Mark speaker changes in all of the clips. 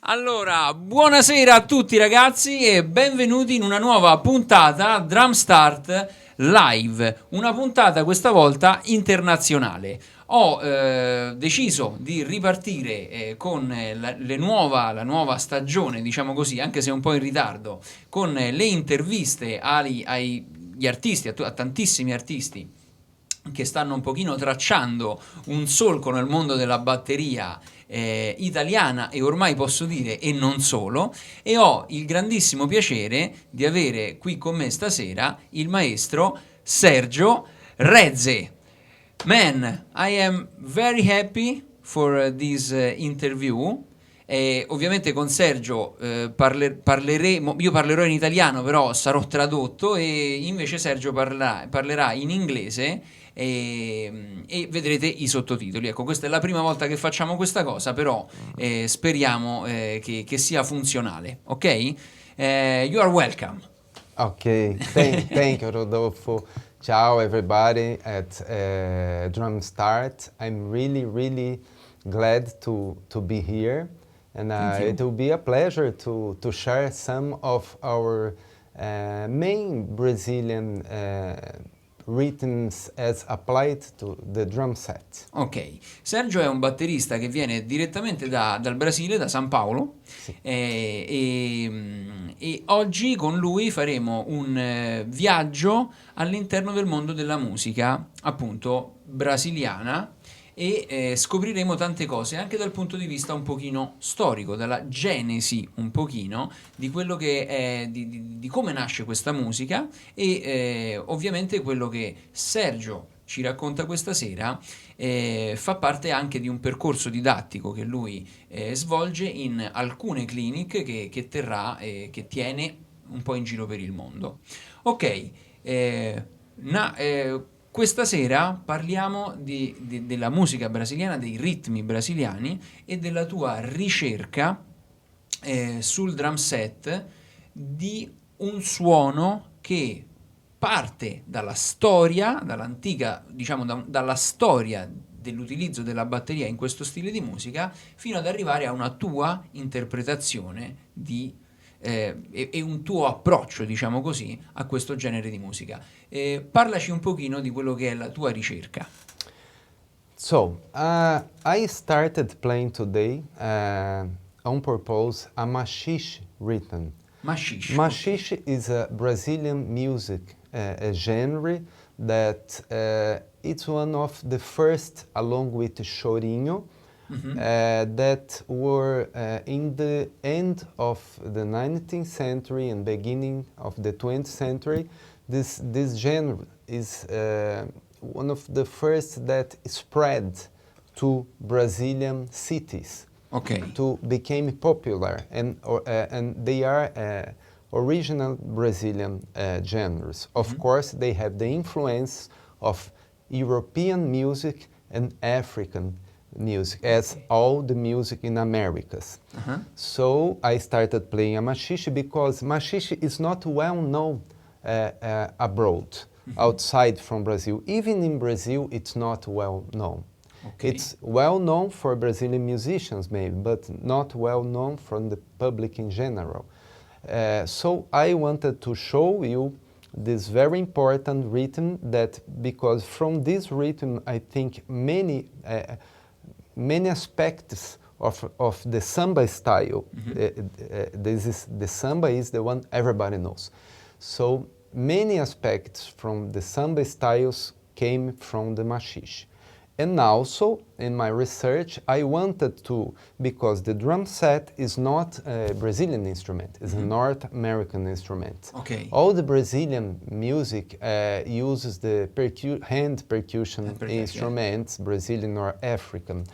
Speaker 1: Allora, buonasera a tutti ragazzi e benvenuti in una nuova puntata DrumStart Live, una puntata questa volta internazionale. Ho deciso di ripartire con la nuova stagione, diciamo così, anche se un po' in ritardo, con le interviste agli artisti, a tantissimi artisti che stanno un pochino tracciando un solco nel mondo della batteria italiana e ormai posso dire e non solo, e ho il grandissimo piacere di avere qui con me stasera il maestro Sergio Reze. Man, I am very happy for this interview. Ovviamente con Sergio parleremo, io parlerò in italiano, però sarò tradotto e invece Sergio parlerà in inglese e vedrete i sottotitoli. Ecco, questa è la prima volta che facciamo questa cosa, però speriamo che sia funzionale, ok? You are welcome.
Speaker 2: Okay, thank you, Rodolfo. Ciao, everybody at DrumStart. I'm really glad to be here, and it will be a pleasure to share some of our main Brazilian rhythms as applied to the drum set.
Speaker 1: Ok, Sergio è un batterista che viene direttamente dal Brasile, da San Paolo,
Speaker 2: Sì.
Speaker 1: e oggi con lui faremo un viaggio all'interno del mondo della musica, appunto brasiliana, e scopriremo tante cose anche dal punto di vista un pochino storico, dalla genesi un pochino di quello che è, di come nasce questa musica e ovviamente quello che Sergio ci racconta questa sera fa parte anche di un percorso didattico che lui svolge in alcune clinic che terrà che tiene un po' in giro per il mondo. Ok, questa sera parliamo della musica brasiliana, dei ritmi brasiliani e della tua ricerca sul drum set di un suono che parte dalla storia, dall'antica, diciamo dalla storia dell'utilizzo della batteria in questo stile di musica, fino ad arrivare a una tua interpretazione e un tuo approccio, diciamo così, a questo genere di musica. Parlaci un pochino di quello che è la tua ricerca.
Speaker 2: So, I started playing today on purpose a Mxixe rhythm.
Speaker 1: Mxixe.
Speaker 2: Mxixe is a Brazilian music a genre that it's one of the first, along with chorinho, that were in the end of the 19th century and beginning of the 20th century. This genre is one of the first that spread to Brazilian cities.
Speaker 1: Okay.
Speaker 2: To become popular, and they are original Brazilian genres. Of course, they have the influence of European music and African music, as all the music in Americas. So I started playing a Mxixe because Mxixe is not well known abroad, outside from Brazil. Even in Brazil, it's not well known. Okay. It's well known for Brazilian musicians, maybe, but not well known from the public in general. So I wanted to show you this very important rhythm that, because from this rhythm, I think many aspects of the samba style. The samba is the one everybody knows. So many aspects from the samba styles came from the Mxixe. And also, in my research, I wanted to, because the drum set is not a Brazilian instrument, it's a North American instrument.
Speaker 1: Okay.
Speaker 2: All the Brazilian music uses the hand percussion instruments, Brazilian or African.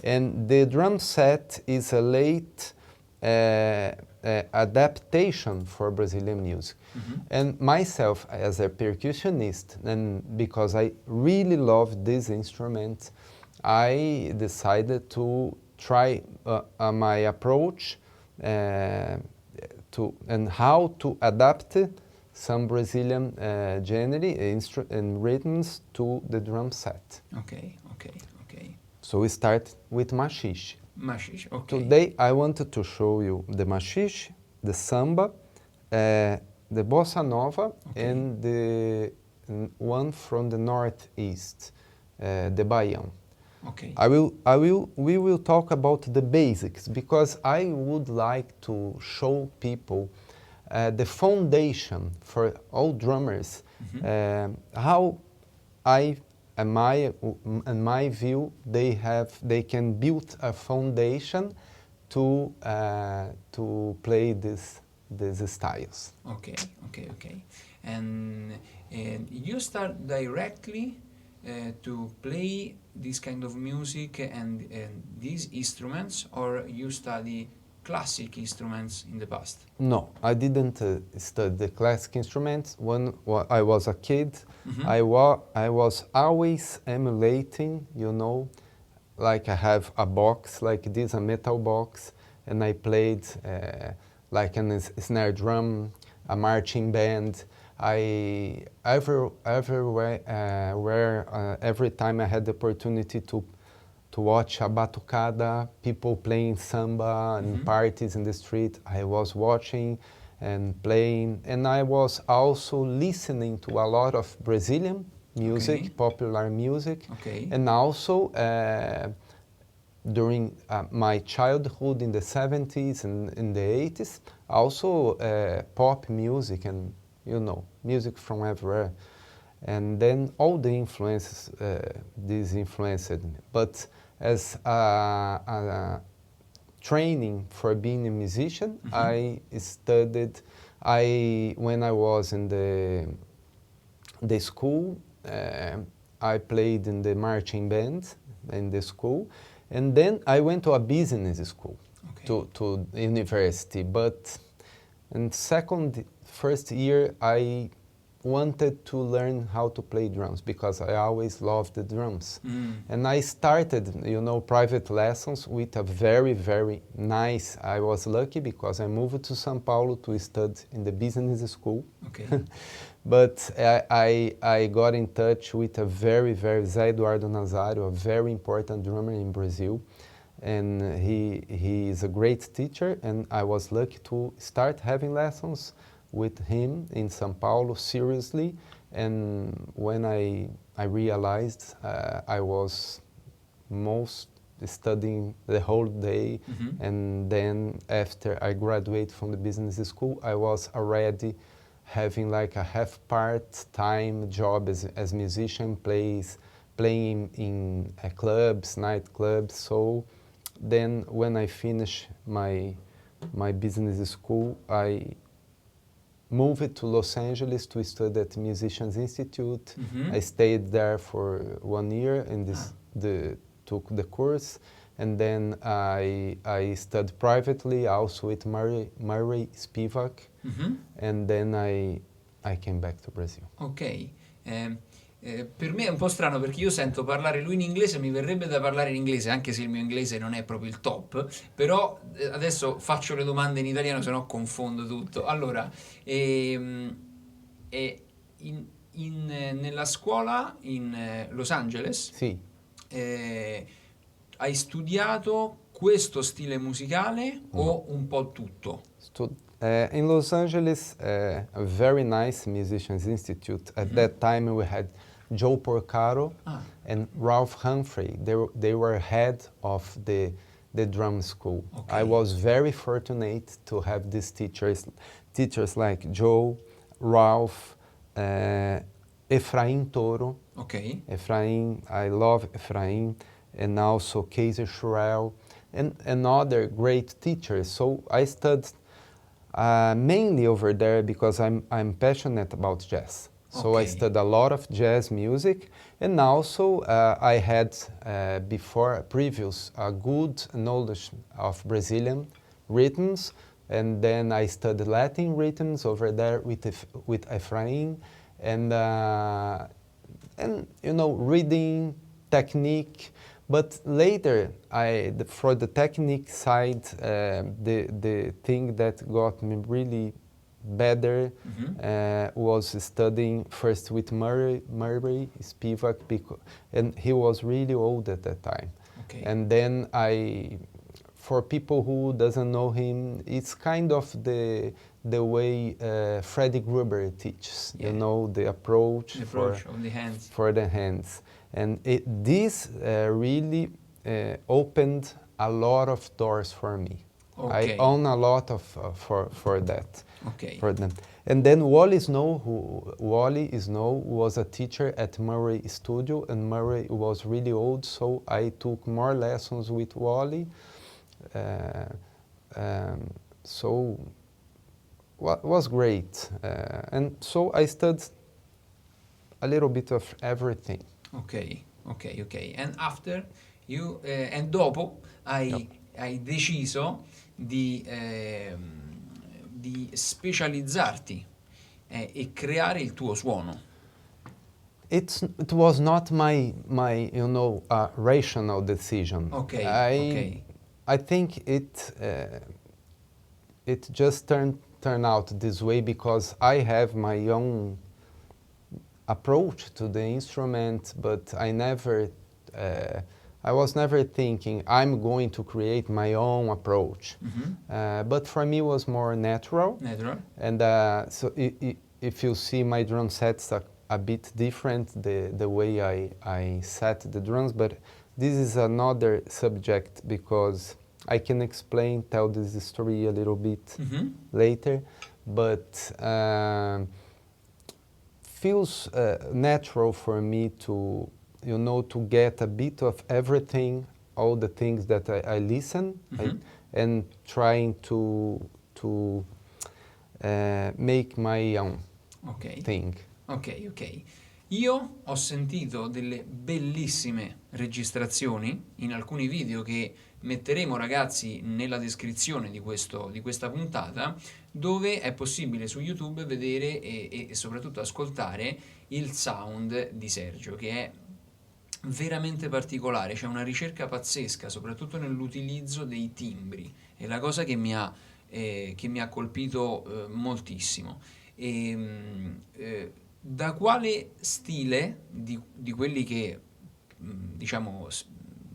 Speaker 2: And the drum set is a late adaptation for Brazilian music. And myself, as a percussionist, and because I really love this instrument, I decided to try my approach and how to adapt some Brazilian genre and rhythms to the drum set.
Speaker 1: Okay.
Speaker 2: So we start with Mxixe.
Speaker 1: Mxixe, okay.
Speaker 2: Today I wanted to show you the Mxixe, the Samba, the Bossa Nova,
Speaker 1: Okay.
Speaker 2: and the one from the Northeast, the Baiao.
Speaker 1: Okay.
Speaker 2: We will talk about the basics because I would like to show people the foundation for all drummers. How in my view, they can build a foundation to play these styles.
Speaker 1: Okay, okay, okay. And you start directly to play this kind of music and these instruments, or you study classic instruments in the past?
Speaker 2: No, I didn't study the classic instruments. When I was a kid, I was always emulating, you know, like I have a box like this, a metal box, and I played like a snare drum, a marching band. Every time I had the opportunity to watch a batucada, people playing samba and parties in the street, I was watching and playing, and I was also listening to a lot of Brazilian music,
Speaker 1: Okay.
Speaker 2: popular music,
Speaker 1: Okay.
Speaker 2: and also during my childhood in the 70s and in the 80s, also pop music and, you know, music from everywhere. And then all the influences, this influenced me. But as a training for being a musician, I studied, when I was in the school, I played in the marching band in the school, and then I went to a business school,
Speaker 1: Okay.
Speaker 2: to university. But in first year, I wanted to learn how to play drums because I always loved the drums. And I started, you know, private lessons with a very, very nice, I was lucky because I moved to São Paulo to study in the business school.
Speaker 1: Okay.
Speaker 2: But I got in touch with a very, very, Zé Eduardo Nazário, a very important drummer in Brazil. And he is a great teacher, and I was lucky to start having lessons with him in São Paulo seriously. And when I realized I was most studying the whole day, and then after I graduated from the business school, I was already having like a half-part-time job as musician, playing in clubs, nightclubs. So then when I finished my business school, I moved to Los Angeles to study at Musicians Institute. I stayed there for 1 year and took the course. And then I studied privately, also with Murray Spivak. And then I came back to Brazil.
Speaker 1: Ok. Per me è un po' strano perché io sento parlare lui in inglese, mi verrebbe da parlare in inglese, anche se il mio inglese non è proprio il top, però adesso faccio le domande in italiano, se no confondo tutto. Allora, nella scuola in Los Angeles
Speaker 2: Sì.
Speaker 1: hai studiato questo stile musicale o un po' tutto?
Speaker 2: In Los Angeles, a very nice musicians institute. At that time, we had Joe Porcaro and Ralph Humphrey. They were head of the drum school.
Speaker 1: Okay.
Speaker 2: I was very fortunate to have these teachers like Joe, Ralph, Efraim Toro.
Speaker 1: Okay.
Speaker 2: Efraim, I love Efraim, and also Casey Schurrell, and other great teachers. So I studied mainly over there because I'm passionate about jazz. So I studied a lot of jazz music, and also I had previous good knowledge of Brazilian rhythms, and then I studied Latin rhythms over there with Efraim, and you know, reading technique. But later, for the technique side, the thing that got me really better was studying first with Murray Spivak, and he was really old at that time.
Speaker 1: Okay.
Speaker 2: And then I for people who doesn't know him, it's kind of the way Freddie Gruber teaches.
Speaker 1: Yeah.
Speaker 2: You know, the approach,
Speaker 1: The approach of the hands.
Speaker 2: for the hands. And this really opened a lot of doors for me.
Speaker 1: Okay.
Speaker 2: I own a lot of for that.
Speaker 1: Okay.
Speaker 2: For them. And then Wally Snow was a teacher at Murray Studio, and Murray was really old, so I took more lessons with Wally. So was great. And so I studied a little bit of everything.
Speaker 1: Ok, ok, ok. And after you, and dopo hai deciso di specializzarti e creare il tuo suono.
Speaker 2: It was not my you know, rational decision.
Speaker 1: Okay,
Speaker 2: I think it just turned out this way because I have my own approach to the instrument, but I was never thinking I'm going to create my own approach. But for me it was more natural. And so if you see my drum sets are a bit different, the way I set the drums, but this is another subject because I can tell this story a little bit later, but feels natural for me to, you know, to get a bit of everything, all the things that I listen, and trying to make my own thing.
Speaker 1: Ok, ok. Io ho sentito delle bellissime registrazioni in alcuni video che metteremo, ragazzi, nella descrizione di questa puntata, dove è possibile su YouTube vedere e soprattutto ascoltare il sound di Sergio, che è veramente particolare. C'è una ricerca pazzesca, soprattutto nell'utilizzo dei timbri. È la cosa che mi ha colpito moltissimo. Da quale stile di quelli che diciamo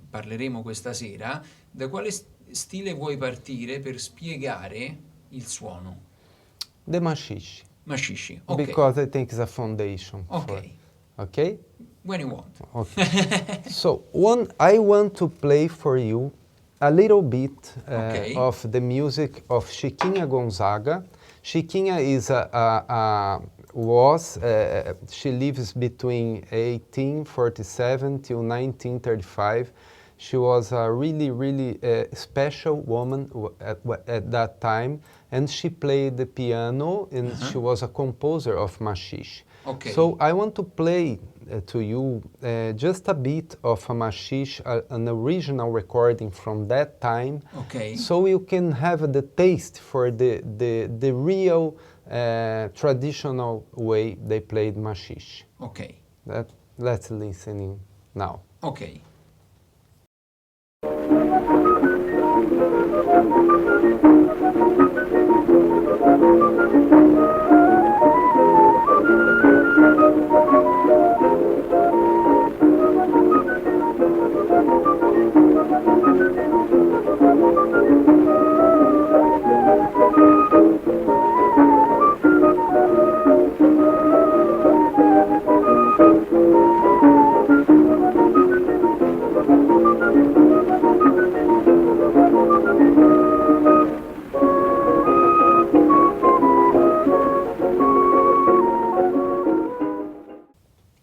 Speaker 1: parleremo questa sera, da quale stile vuoi partire per spiegare il suono?
Speaker 2: The Mxixe.
Speaker 1: Mxixe, ok.
Speaker 2: Because I think it's a foundation.
Speaker 1: Ok.
Speaker 2: Okay?
Speaker 1: When you want.
Speaker 2: Okay. So I want to play for you a little bit of the music of Chiquinha Gonzaga. Chiquinha is she lives between 1847 till 1935. She was a really, really special woman at that time, and she played the piano, and she was a composer of Mxixe.
Speaker 1: Okay.
Speaker 2: So I want to play to you just a bit of a Mxixe, an original recording from that time, so you can have the taste for the real traditional way they played Mxixe.
Speaker 1: Okay.
Speaker 2: Let's listen now.
Speaker 1: Okay.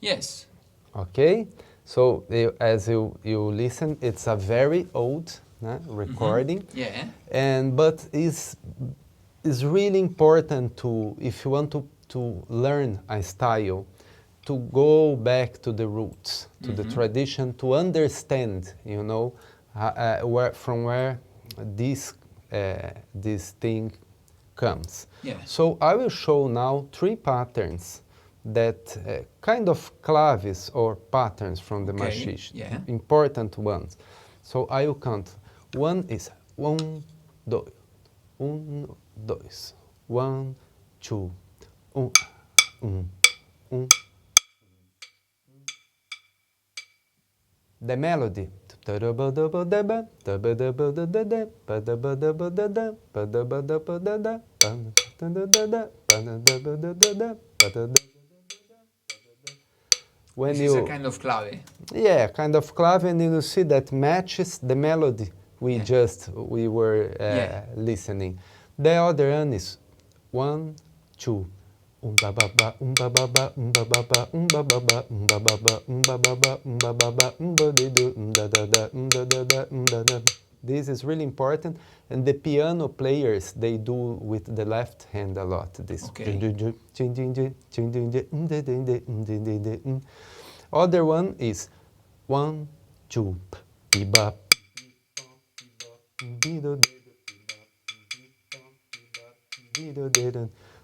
Speaker 1: Yes.
Speaker 2: Okay, so as you listen, it's a very old recording.
Speaker 1: Yeah.
Speaker 2: But it's really important to, if you want to learn a style, to go back to the roots, to the tradition, to understand, you know, from where this thing comes.
Speaker 1: Yeah.
Speaker 2: So I will show now 3 patterns that kind of claves or patterns from the Mxixe, important ones. So I will count. One is 1, 2, 1, 2, 1, 2, 1, 1. The melody.
Speaker 1: This is a kind of clave.
Speaker 2: Yeah, kind of clave, and you see that matches the melody we were listening. The other one is 1, 2. Ba ba ba ba ba ba ba ba ba ba ba ba ba ba ba ba ba ba ba. This is really important, and the piano players, they do with the left hand a lot. This. Other one is 1, 2.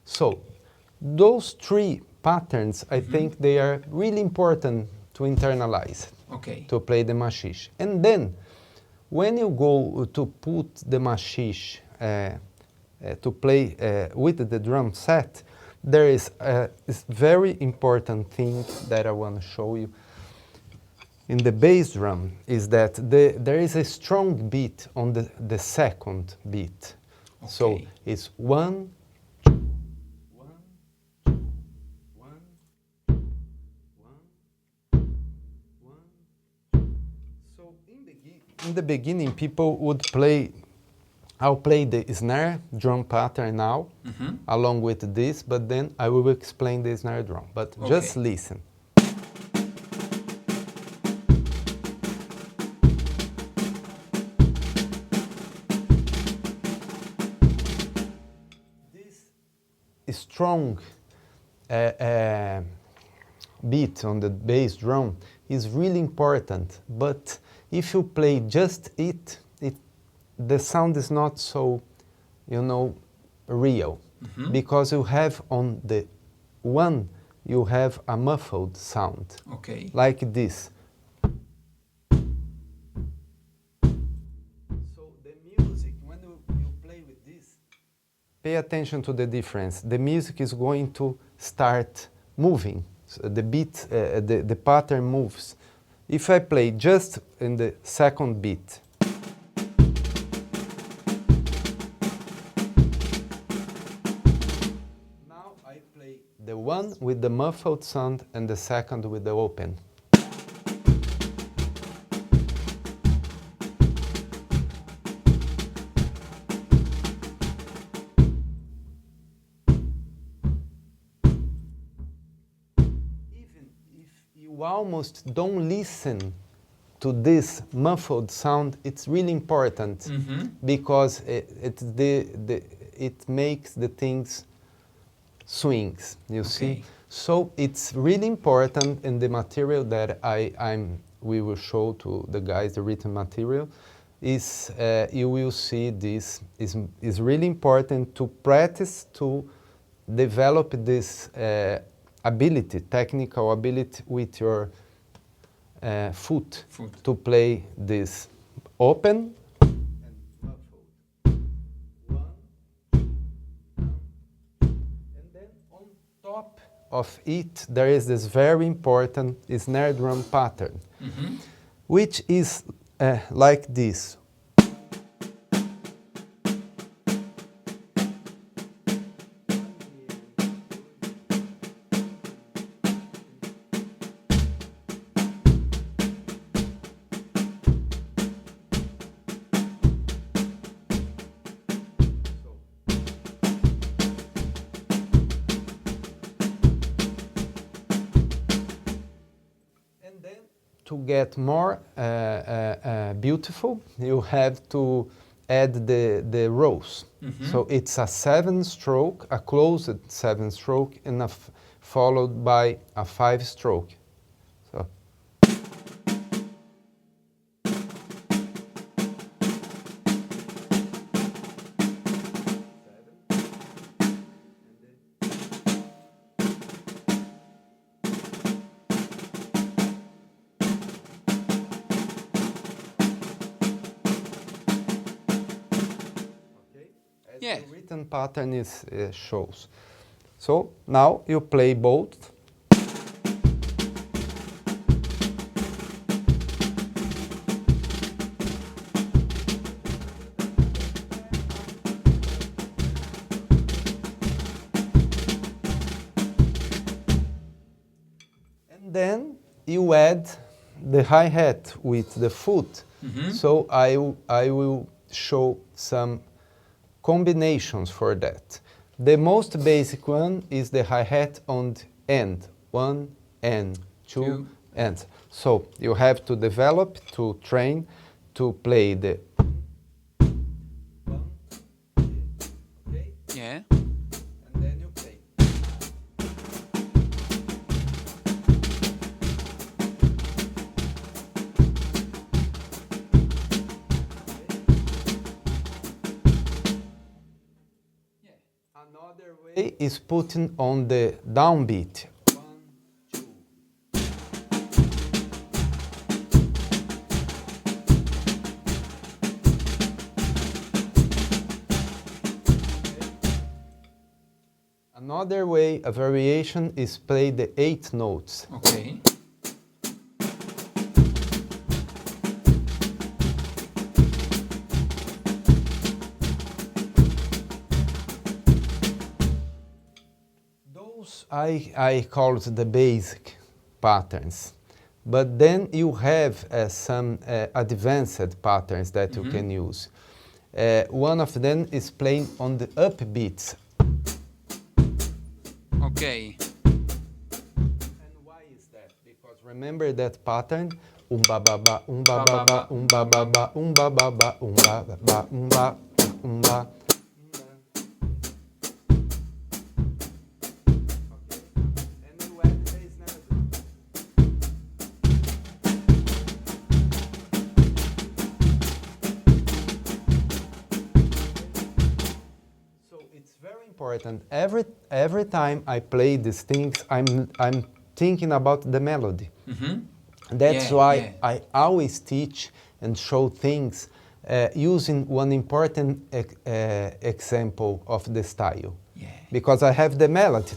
Speaker 2: So those three patterns, I think they are really important to internalize, to play the Mxixe. And then, when you go to put the Mxixe to play with the drum set, there is this very important thing that I want to show you. In the bass drum is that there is a strong beat on the second beat. So it's 1, 2, 1, 2, 1, 2, 1, 1. So in the beginning, people would play. I'll play the snare drum pattern now, along with this, but then I will explain the snare drum. But just listen. Strong beat on the bass drum is really important, but if you play just the sound is not so, real, because you have on the one, you have a muffled sound, like this. So the music, when you play with this, pay attention to the difference. The music is going to start moving. So the beat, the pattern moves. If I play just in the second beat, now I play the one with the muffled sound and the second with the open. You almost don't listen to this muffled sound. It's really important because it makes the things swings, you see. So it's really important in the material that we will show to the guys, the written material, is you will see this is really important to practice to develop this ability, technical ability with your foot to play this open and muffled. 1, 2, 1, and then on top of it there is this very important snare drum pattern, which is like this. To get more beautiful, you have to add the rows. So it's a 7-stroke, a closed 7-stroke, and followed by a 5-stroke. So. The written pattern shows. So now you play both. you add the hi-hat with the foot. So I will show some combinations for that. The most basic one is the hi-hat on the end. 1 and 2 and. So you have to develop, to train, to play the.
Speaker 1: Yeah.
Speaker 2: And then you play. Another way is putting on the downbeat. 1, 2. Another way, a variation, is play the 8 notes.
Speaker 1: Ok.
Speaker 2: Those I call the basic patterns. But then you have some advanced patterns that you can use. One of them is playing on the upbeats.
Speaker 1: Ok.
Speaker 2: And why is that? Because remember that pattern? Ba ba ba ba ba ba ba ba ba ba ba ba ba ba ba. Important. Every time I play these things, I'm thinking about the melody. That's why I always teach and show things using one important example of the style. Because I have the melody.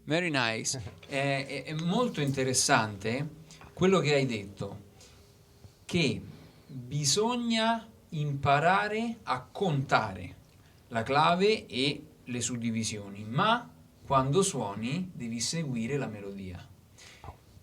Speaker 1: Very nice. È molto interessante quello che hai detto, che bisogna imparare a contare la clave e le suddivisioni, ma quando suoni devi seguire la melodia.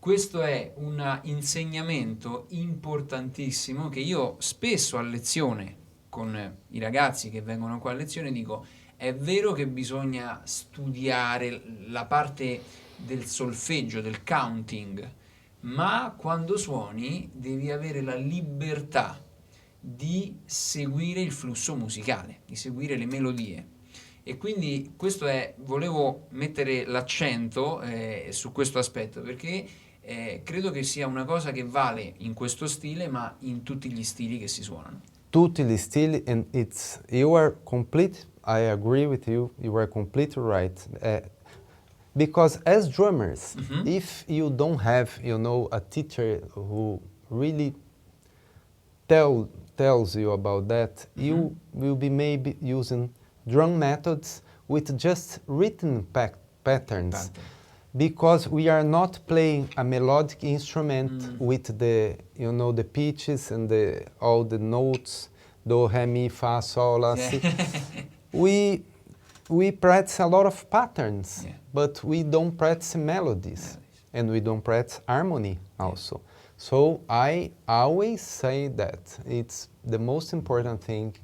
Speaker 1: Questo è un insegnamento importantissimo che io spesso a lezione con i ragazzi che vengono qua a lezione dico: è vero che bisogna studiare la parte del solfeggio, del counting, ma quando suoni devi avere la libertà di seguire il flusso musicale, di seguire le melodie. E quindi questo volevo mettere l'accento su questo aspetto, perché credo che sia una cosa che vale in questo stile, ma in tutti gli stili che si suonano.
Speaker 2: Tutti gli stili, and you are complete. I agree with you. You are completely right. Because as drummers, if you don't have, a teacher who really tells you about that, you will be maybe using drum methods with just written patterns. Because we are not playing a melodic instrument with the, the pitches and all the notes, do, re, mi, fa, sol, la, si. We practice a lot of patterns, but we don't practice melodies, and we don't practice harmony also. So I always say that it's the most important thing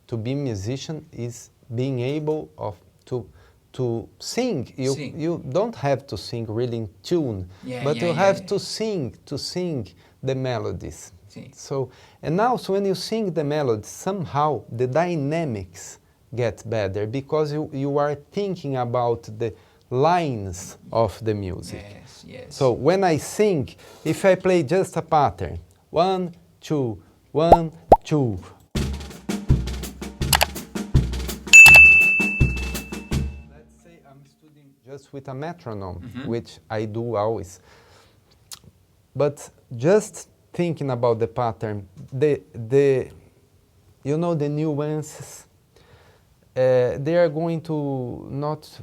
Speaker 2: to be a musician is being able to sing. You don't have to sing really in tune, but you have to sing the melodies. So, and also when you sing the melodies, somehow the dynamics get better because you are thinking about the lines of the music. So when I sing, if I play just a pattern, 1, 2, 1, 2, studying just with a metronome, which I do always. But just thinking about the pattern, the nuances, they are going to not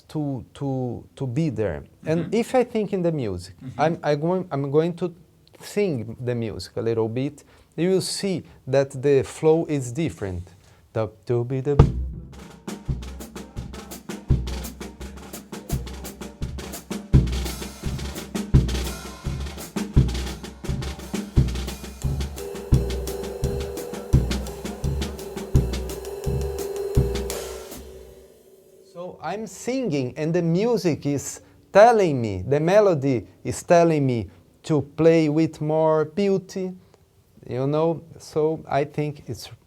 Speaker 2: to be there. And if I think in the music, I'm going to sing the music a little bit. You will see that the flow is different. So I'm singing and the music is telling me, the melody is telling me to play with more beauty, So I think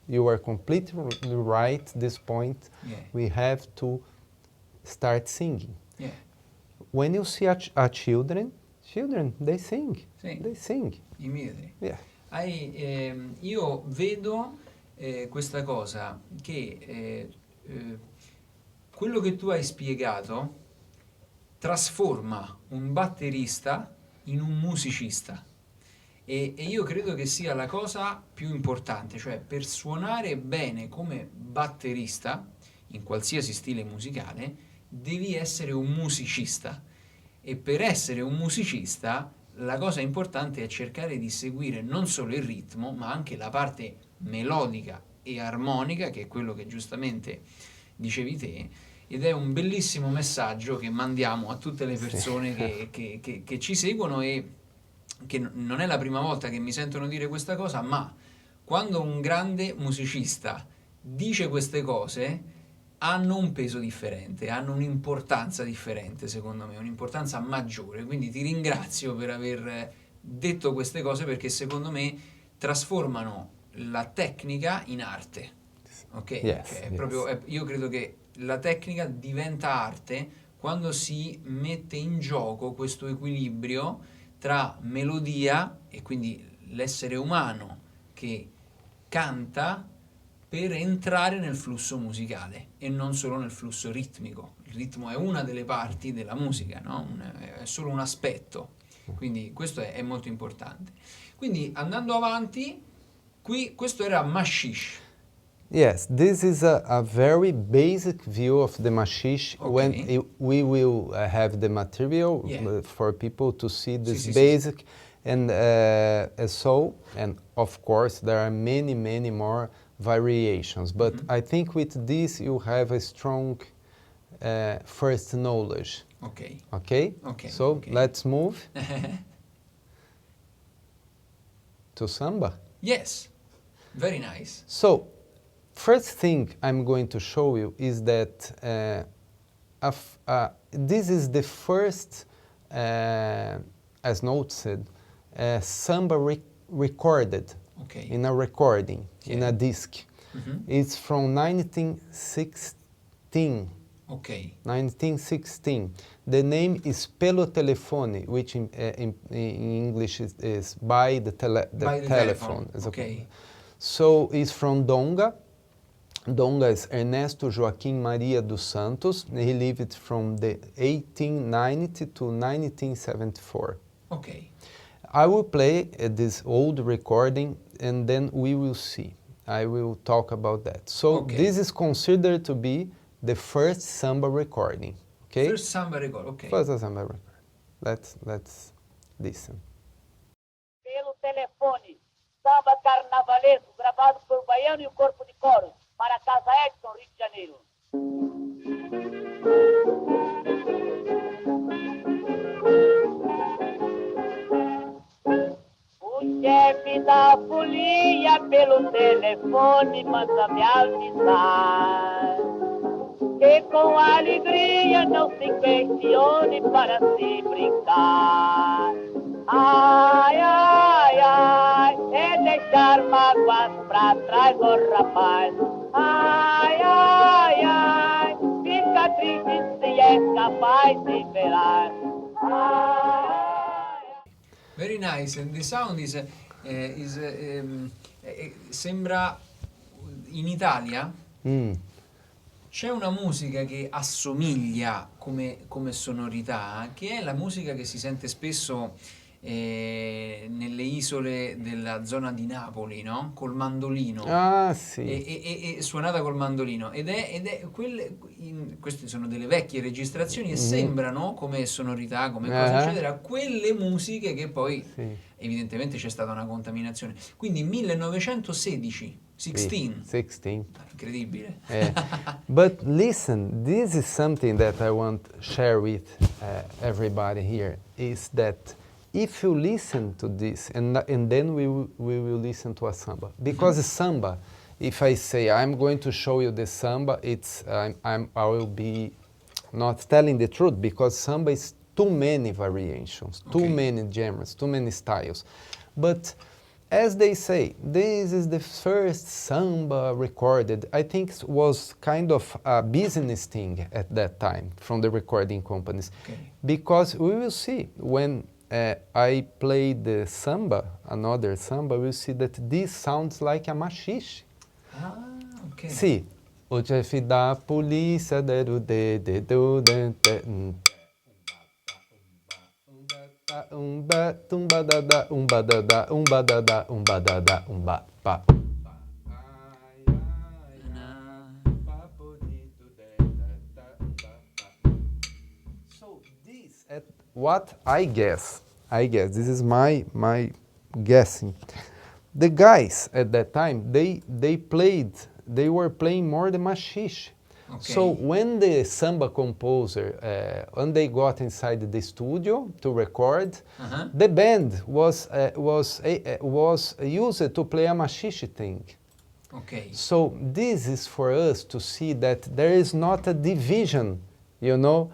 Speaker 2: you are completely right at this point.
Speaker 1: Yeah.
Speaker 2: We have to start singing.
Speaker 1: Yeah.
Speaker 2: When you see children, they sing.
Speaker 1: Sì.
Speaker 2: They sing.
Speaker 1: Immediately.
Speaker 2: Yeah.
Speaker 1: Io vedo questa cosa che quello che tu hai spiegato trasforma un batterista in un musicista e io credo che sia la cosa più importante, cioè per suonare bene come batterista in qualsiasi stile musicale devi essere un musicista e per essere un musicista la cosa importante è cercare di seguire non solo il ritmo ma anche la parte melodica e armonica, che è quello che giustamente dicevi te, ed è un bellissimo messaggio che mandiamo a tutte le persone che ci seguono e che non è la prima volta che mi sentono dire questa cosa, ma quando un grande musicista dice queste cose hanno un peso differente, hanno un'importanza differente, secondo me, un'importanza maggiore. Quindi ti ringrazio per aver detto queste cose perché secondo me trasformano la tecnica in arte. Ok?
Speaker 2: Yes,
Speaker 1: Cioè, proprio, io credo che la tecnica diventa arte quando si mette in gioco questo equilibrio tra melodia e quindi l'essere umano che canta per entrare nel flusso musicale e non solo nel flusso ritmico. Il ritmo è una delle parti della musica, no? È solo un aspetto, quindi questo è molto importante. Quindi andando avanti, questo era Mxixe.
Speaker 2: Yes, this is a very basic view of the Mxixe.
Speaker 1: Okay.
Speaker 2: When we will have the material for people to see this basic. And of course there are many more variations, but I think with this you have a strong first knowledge. Okay? So let's move to Samba.
Speaker 1: Yes, very nice.
Speaker 2: So, first thing I'm going to show you is that this is the first, as noted, Samba recorded in a recording, in a disc. It's from 1916. 1916. The name is Pelo Telefone, which in English is by the telephone. So it's from Donga. Donga is Ernesto Joaquim Maria dos Santos. He lived from the 1890 to 1974. I will play this old recording and then we will see. I will talk about that. So this is considered to be the first Samba recording.
Speaker 1: First Samba record,
Speaker 2: First Samba record. Let's listen.
Speaker 3: Pelo telefone, samba carnavalesco, gravado por Baiano e o Corpo de Coro, para a Casa Edson, Rio de Janeiro. O chefe da folia pelo telefone manda me avisar que com alegria não se questione para se brincar. Ai, ai, ai, é deixar mágoas pra trás, oh rapaz. Ai, ai, ai, fica triste se é capaz de velar.
Speaker 1: Very nice, and the sound is sembra in Italia. C'è una musica che assomiglia come sonorità, che è la musica che si sente spesso nelle isole della zona di Napoli, no? Col mandolino.
Speaker 2: Ah, sì.
Speaker 1: E suonata col mandolino. Queste sono delle vecchie registrazioni e sembrano come sonorità, come cosa, eccetera, quelle musiche che poi evidentemente c'è stata una contaminazione. Quindi 1916. 16.
Speaker 2: 16.
Speaker 1: Incredibile.
Speaker 2: But listen, this is something that I want to share with everybody here, is that if you listen to this, and then we will listen to a samba. Because samba, if I say I'm going to show you the samba, I will be not telling the truth, because samba is too many variations, too many genres, too many styles. But as they say, this is the first samba recorded. I think it was kind of a business thing at that time from the recording companies. Because we will see, when I play the samba, another samba, we'll see that this sounds like a mxixe.
Speaker 1: Ah, ok.
Speaker 2: Sì. O chefe da polícia, So this, what I guess, this is my guessing. The guys at that time, they were playing more the mxixe.
Speaker 1: Okay.
Speaker 2: So when the samba composer, when they got inside the studio to record, the band was used to play a mxixe thing.
Speaker 1: Okay.
Speaker 2: So this is for us to see that there is not a division, you know.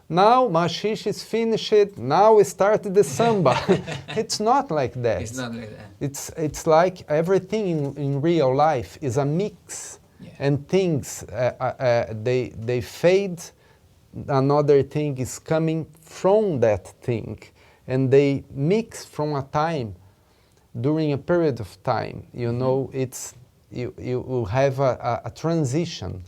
Speaker 2: Now mxixe is finished, now we start the samba. It's not like that.
Speaker 1: It's not like that.
Speaker 2: It's like everything in real life is a mix. And things, they fade, another thing is coming from that thing. And they mix from a time, during a period of time. You know, you have a transition.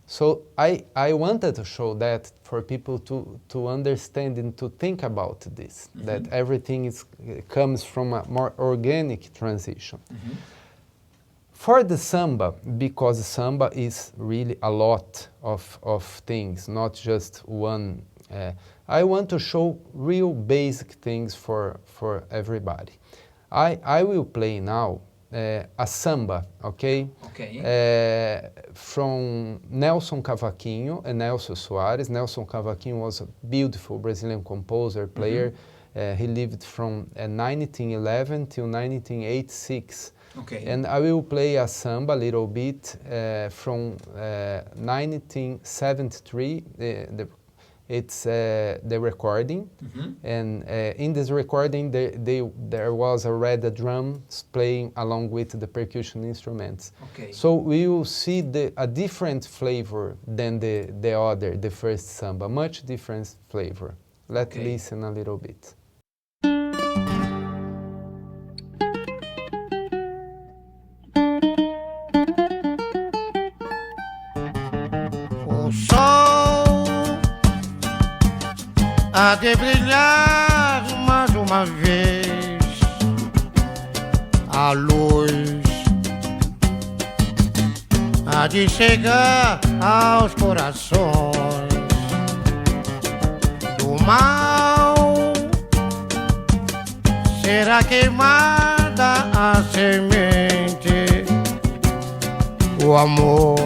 Speaker 2: So I wanted to show that for people to understand and to think about this, that everything comes from a more organic transition. For the samba, because samba is really a lot of things, not just one. I want to show real basic things for everybody. I will play now a samba, okay?
Speaker 1: Okay.
Speaker 2: From Nelson Cavaquinho and Nelson Soares. Nelson Cavaquinho was a beautiful Brazilian composer, player. He lived from 1911 till 1986.
Speaker 1: Okay.
Speaker 2: And I will play a samba a little bit from 1973. It's the recording, and in this recording there was already drums playing along with the percussion instruments.
Speaker 1: Okay.
Speaker 2: So we will see a different flavor than the first samba, much different flavor. Let's listen a little bit.
Speaker 4: O sol há de brilhar mais uma vez, a luz há de chegar aos corações do mal, será queimada a semente, o amor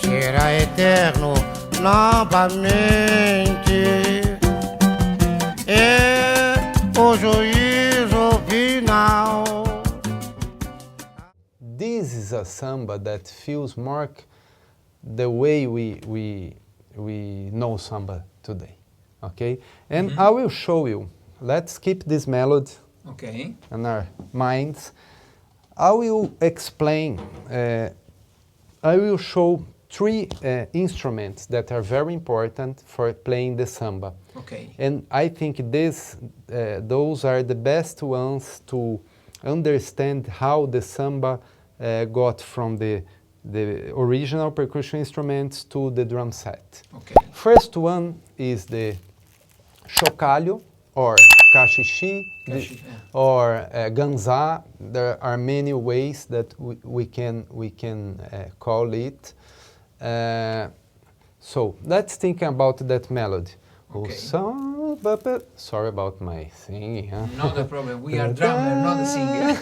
Speaker 4: será eterno novamente. É o juízo final.
Speaker 2: This is a samba that feels more the way we know samba today, okay? And I will show you. Let's keep this melody in our minds. I will explain. I will show three instruments that are very important for playing the samba.
Speaker 1: Okay.
Speaker 2: And I think those are the best ones to understand how the samba got from the original percussion instruments to the drum set.
Speaker 1: Ok.
Speaker 2: First one is the chocalho or cachixi or ganzá. There are many ways that we can call it. So let's think about that melody.
Speaker 1: Okay.
Speaker 2: Sorry about my singing. Huh?
Speaker 1: Not a problem. We are drummer, not a singer.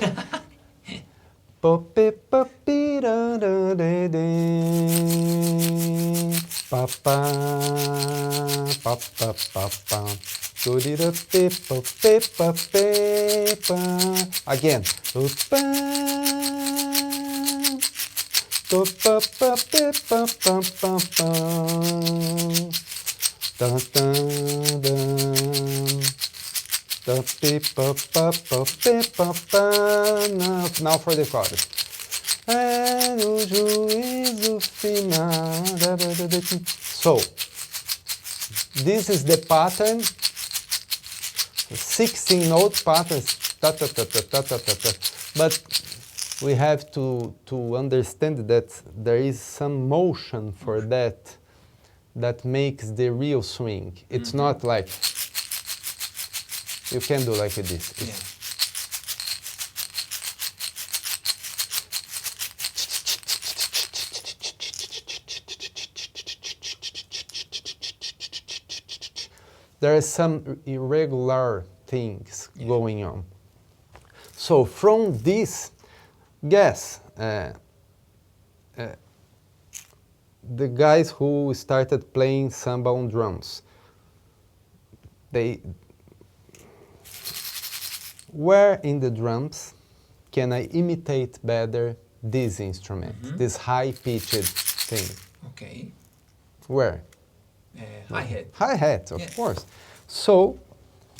Speaker 2: Again. Now for the chorus. No juízo final. So, this is the pattern, 16 note patterns, but we have to understand that there is some motion for that makes the real swing. It's not like, you can do like this.
Speaker 1: Yeah.
Speaker 2: There are some irregular things going on. So from this, guess, the guys who started playing samba on drums, where in the drums can I imitate better this instrument, this high-pitched thing?
Speaker 1: Okay.
Speaker 2: Where?
Speaker 1: Hi-hat.
Speaker 2: Hi-hat, of course. So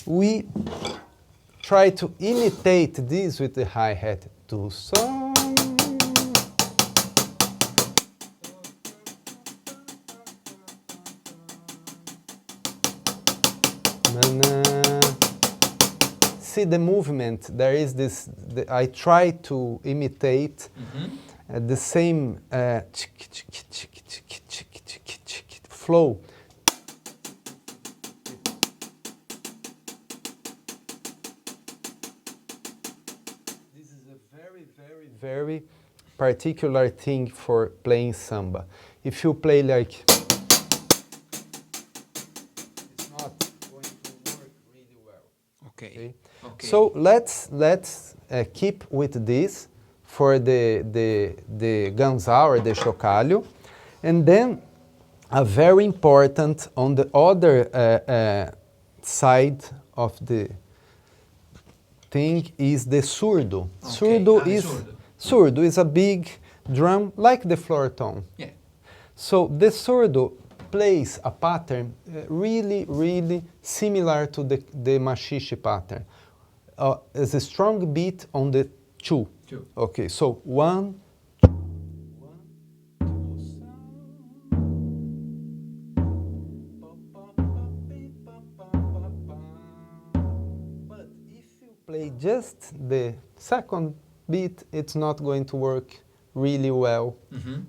Speaker 2: we try to imitate this with the hi-hat. Do so. See the movement, there is this, I try to imitate the same flow. This is a very, very, very particular thing for playing samba. If you play like, it's not going to work really well.
Speaker 1: Okay. Okay.
Speaker 2: So let's keep with this for the ganzá or the chocalho, and then a very important on the other side of the thing is the surdo.
Speaker 1: Okay.
Speaker 2: Surdo is a big drum like the floor tone.
Speaker 1: Yeah.
Speaker 2: So the surdo plays a pattern really, really similar to the Mxixe pattern. It's a strong beat on the two. Okay, so 1, 2, 1, 2. But if you play just the second beat, it's not going to work really well,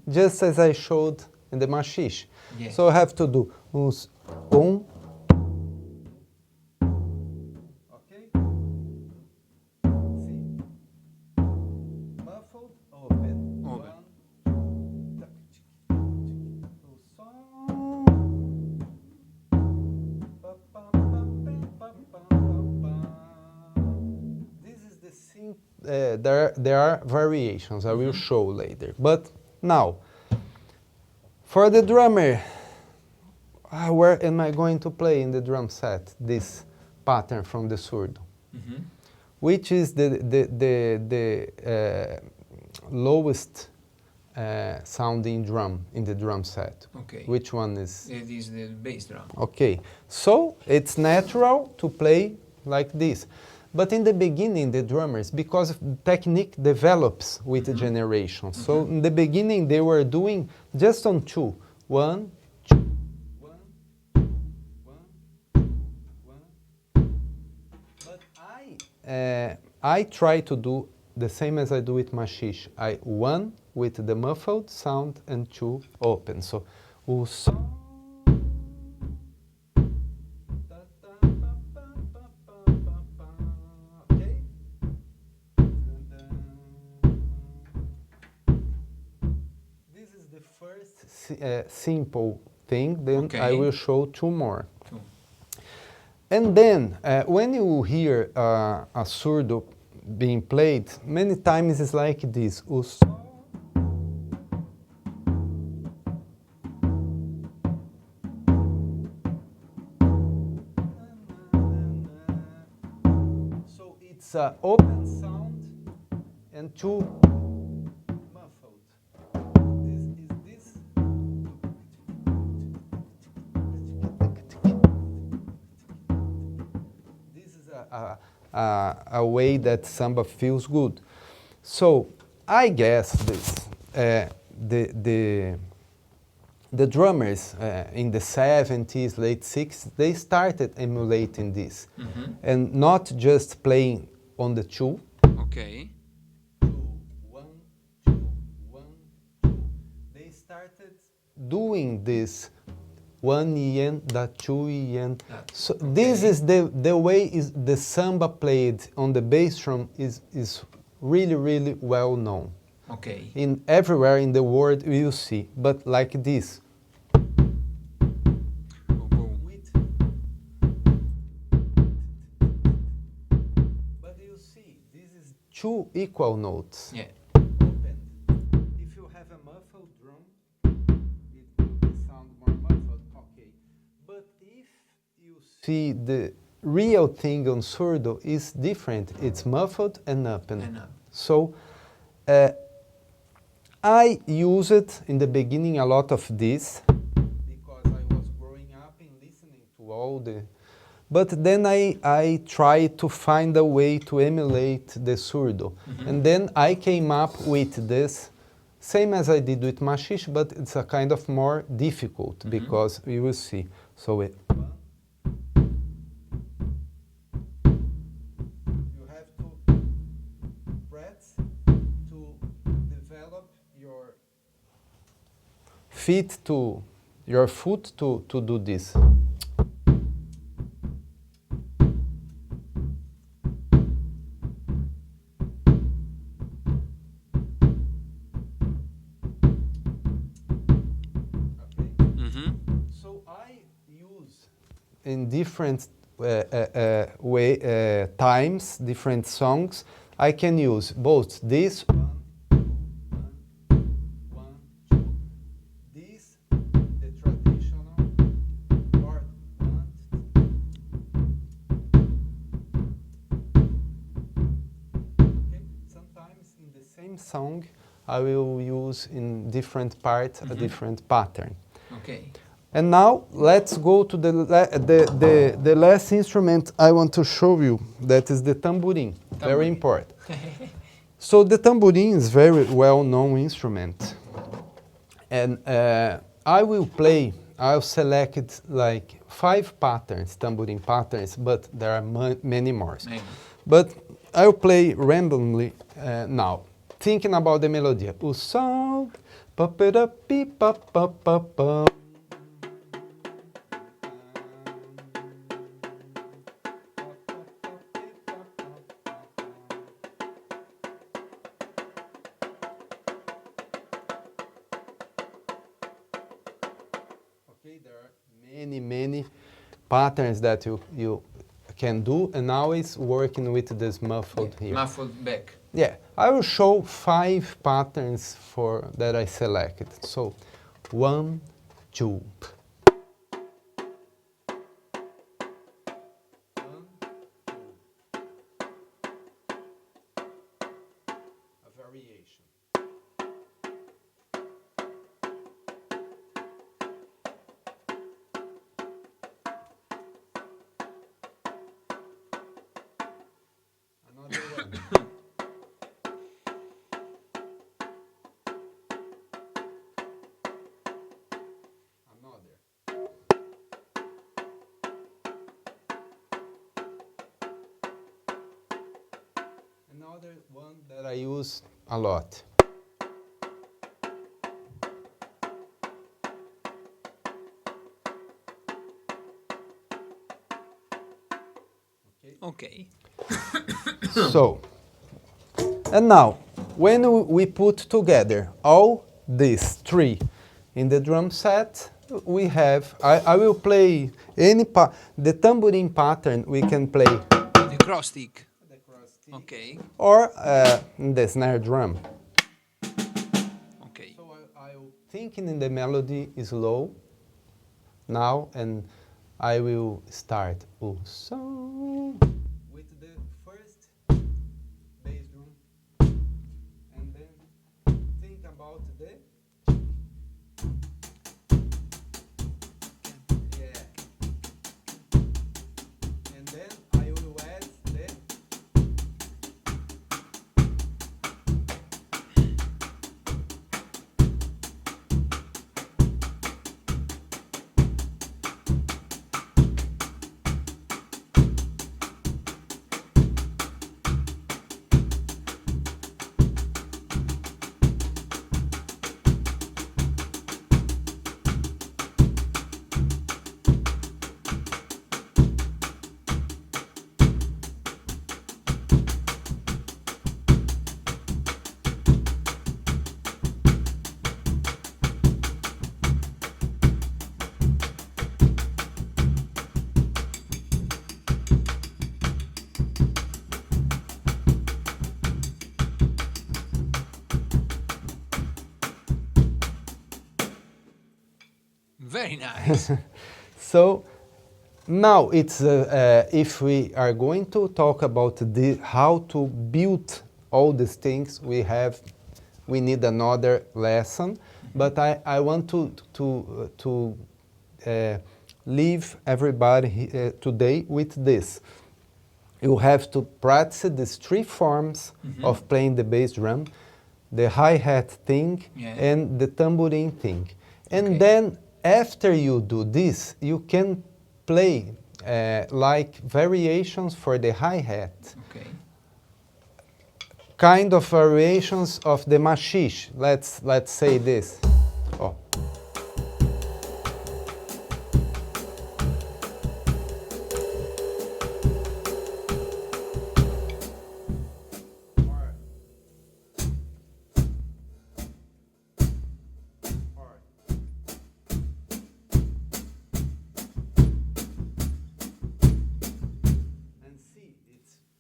Speaker 2: just as I showed in the Mxixe.
Speaker 1: Yeah.
Speaker 2: So I have to do uns, okay? See? Muffled, open. This is the thing. There are variations. I will show later. But now, for the drummer, where am I going to play in the drum set this pattern from the surdo? Which is the lowest sounding drum in the drum set?
Speaker 1: Okay.
Speaker 2: Which one is?
Speaker 1: It is the bass drum.
Speaker 2: Okay, so it's natural to play like this. But in the beginning, the drummers, because technique develops with the generation. So in the beginning, they were doing just on 2. 1, 2, 1, 1, 1. But I try to do the same as I do with Mxixe. I 1 with the muffled sound and 2 open. So, o sol. Okay? This is the first simple thing. Then I will show 2 more. And then, when you hear a surdo being played, many times it's like this. O sol. So it's an open sound and 2 muffled. This is this. This is a way that samba feels good. So I guess this the drummers in the 70s, late 60s, they started emulating this, and not just playing on the 2.
Speaker 1: Ok.
Speaker 2: 2, 1, 2, 1, 2. They started doing this 1 yen, that 2 yen. So this is the way is the samba played on the bass drum is really well known.
Speaker 1: Ok.
Speaker 2: In everywhere in the world you see, but like this. But you see, this is 2 equal notes.
Speaker 1: Yeah.
Speaker 2: Open. If you have a muffled drum, it will sound more muffled. Okay. But if you see the real thing on surdo is different. It's muffled and up. So I use it in the beginning a lot of this because I was growing up and listening to all the. But then I tried to find a way to emulate the surdo. And then I came up with this, same as I did with Mxixe, but it's a kind of more difficult because you will see. So you have to press to develop your feet to your foot to do this. So I use in different times, different songs. I can use both this 1, 2, 1, 2. This, the traditional, or 1. Okay. Sometimes in the same song, I will use in different parts a different pattern.
Speaker 1: Okay.
Speaker 2: And now let's go to the last instrument I want to show you. That is the tamborim. Very important. So the tamborim is very well-known instrument. And I'll select like 5 patterns, tamborim patterns, but there are many more. But I'll play randomly now, thinking about the melody. O sol, pa pa da pi pa pa pa pa. Okay, there are many patterns that you can do, and now it's working with this muffled here.
Speaker 1: Muffled back.
Speaker 2: Yeah, I will show 5 patterns that I selected. So, 1, 2. 1, 2. A variation. Another one. Another. And now another one that I use a lot.
Speaker 1: Ok.
Speaker 2: So, and now, when we put together all these three in the drum set, we have, I will play any part, the tambourine pattern we can play.
Speaker 1: The cross stick. Ok.
Speaker 2: Or the snare drum.
Speaker 1: Ok.
Speaker 2: So I'm thinking in the melody is low now, and I will start. Oh, so with the first bass drum, and then think about the and then I will add the
Speaker 1: Very nice.
Speaker 2: So now it's if we are going to talk about how to build all these things, we need another lesson. But I want to leave everybody today with this. You have to practice these three forms of playing the bass drum, the hi-hat thing and the tambourine thing. And then after you do this, you can play like variations for the hi-hat.
Speaker 1: Ok.
Speaker 2: Kind of variations of the Mxixe. Let's say this. Oh.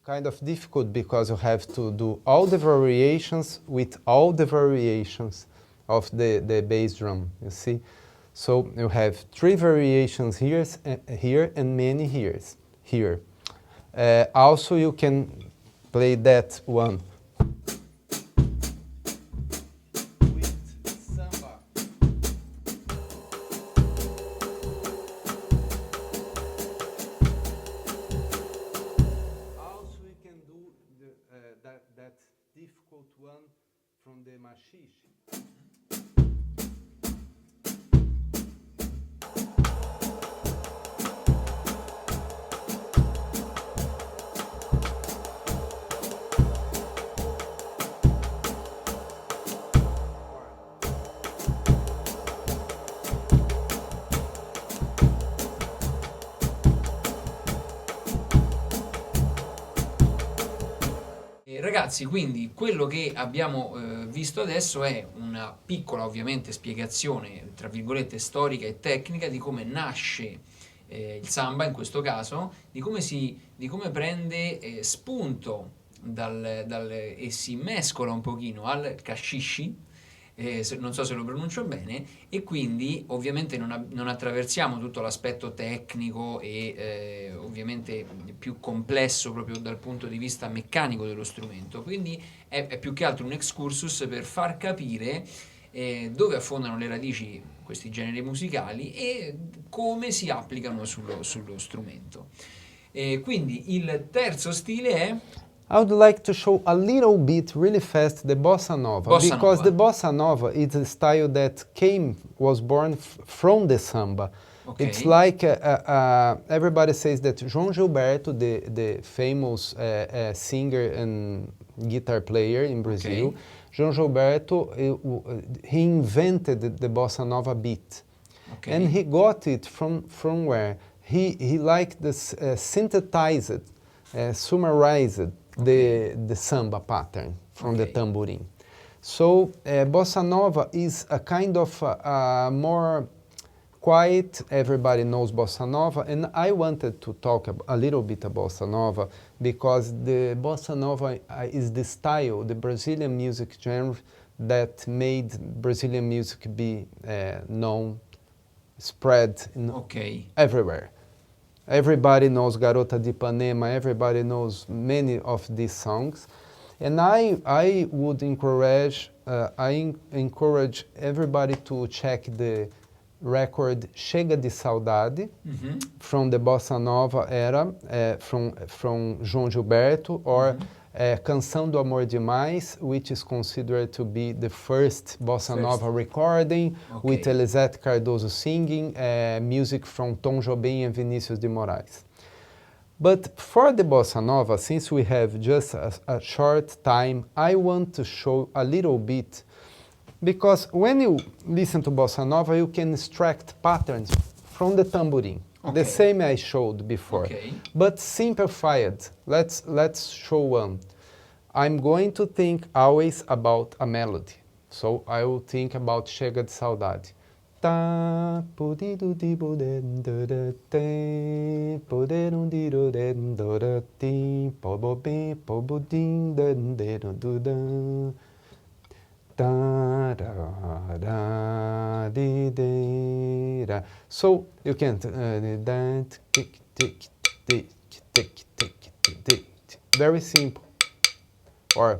Speaker 2: Kind of difficult because you have to do all the variations with all the variations of the bass drum, you see? So you have three variations here and many here. Also you can play that one with Samba. That difficult one from the Mxixe.
Speaker 1: Ragazzi, quindi quello che abbiamo visto adesso è una piccola, ovviamente, spiegazione, tra virgolette, storica e tecnica di come nasce il samba in questo caso, di come prende spunto e si mescola un pochino al cascisci, non so se lo pronuncio bene, e quindi ovviamente non attraversiamo tutto l'aspetto tecnico e ovviamente più complesso proprio dal punto di vista meccanico dello strumento, quindi è più che altro un excursus per far capire dove affondano le radici questi generi musicali e come si applicano sullo strumento. Quindi il terzo stile è
Speaker 2: I would like to show a little bit, really fast, the bossa nova,
Speaker 1: Bossa
Speaker 2: because
Speaker 1: nova.
Speaker 2: the bossa nova is a style that was born from the samba.
Speaker 1: Okay.
Speaker 2: It's like everybody says that João Gilberto, the famous singer and guitar player in Brazil,
Speaker 1: Okay.
Speaker 2: João Gilberto, he invented the bossa nova beat.
Speaker 1: Okay.
Speaker 2: And he got it from where? He liked this synthesized, summarized the samba pattern from the
Speaker 1: Okay.
Speaker 2: tamborim. So bossa nova is a kind of more quiet, everybody knows bossa nova, and I wanted to talk a little bit about bossa nova because the bossa nova is the style, the Brazilian music genre that made Brazilian music be known, spread
Speaker 1: Okay.
Speaker 2: everywhere. Everybody knows Garota de Ipanema, everybody knows many of these songs. And I would encourage, encourage everybody to check the record Chega de Saudade from the Bossa Nova era, from João Gilberto, or Canção do Amor Demais, which is considered to be the first Bossa Nova recording, with Elisete Cardoso singing, music from Tom Jobim and Vinícius de Moraes. But for the Bossa Nova, since we have just a short time, I want to show a little bit, because when you listen to Bossa Nova, you can extract patterns from the tamborim. The same I showed before, but simplified. Let's show one. I'm going to think always about a melody. So I will think about Chega de Saudade. So you can very simple, or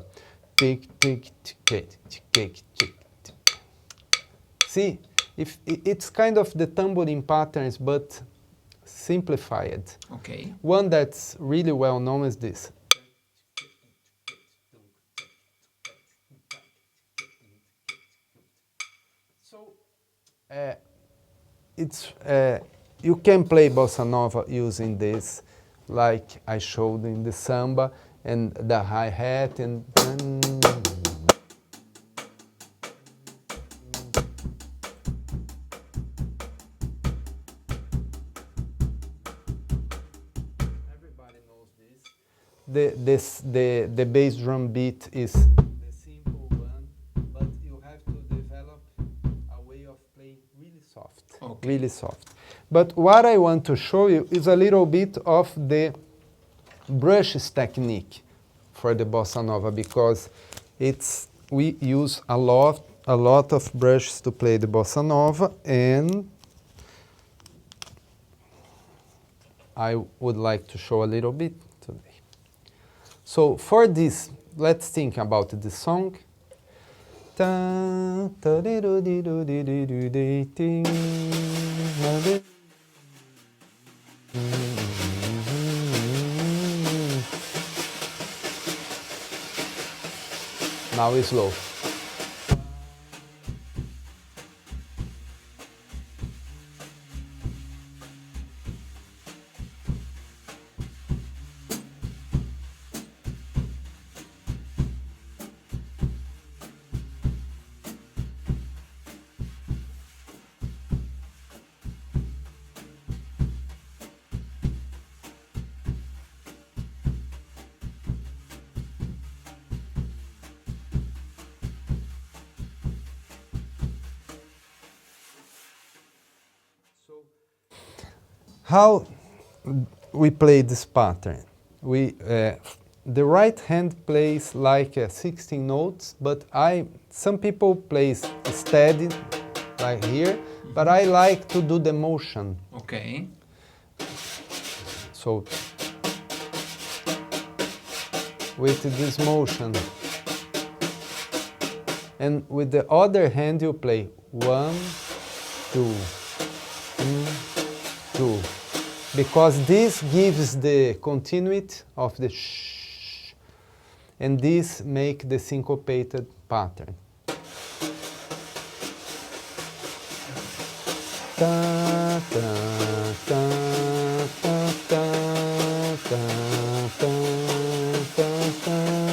Speaker 2: see, if it's kind of the tamborim patterns but simplified.
Speaker 1: Okay.
Speaker 2: One that's really well known is this. So it's you can play bossa nova using this, like I showed in the samba, and the hi-hat and everybody knows this. The bass drum beat is the simple one, but you have to develop a way of playing really soft, really soft. But what I want to show you is a little bit of the brushes technique for the bossa nova, because we use a lot of brushes to play the bossa nova, and I would like to show a little bit today. So for this, let's think about the song. Now it's slow. How we play this pattern? The right hand plays like 16 notes, but some people play steady, like here, but I like to do the motion.
Speaker 1: Okay.
Speaker 2: So with this motion, and with the other hand you play 1, 2, 2, because this gives the continuity of the shh. and this make the syncopated pattern. Ta, ta, ta, ta, ta, ta, ta, ta, ta, ta.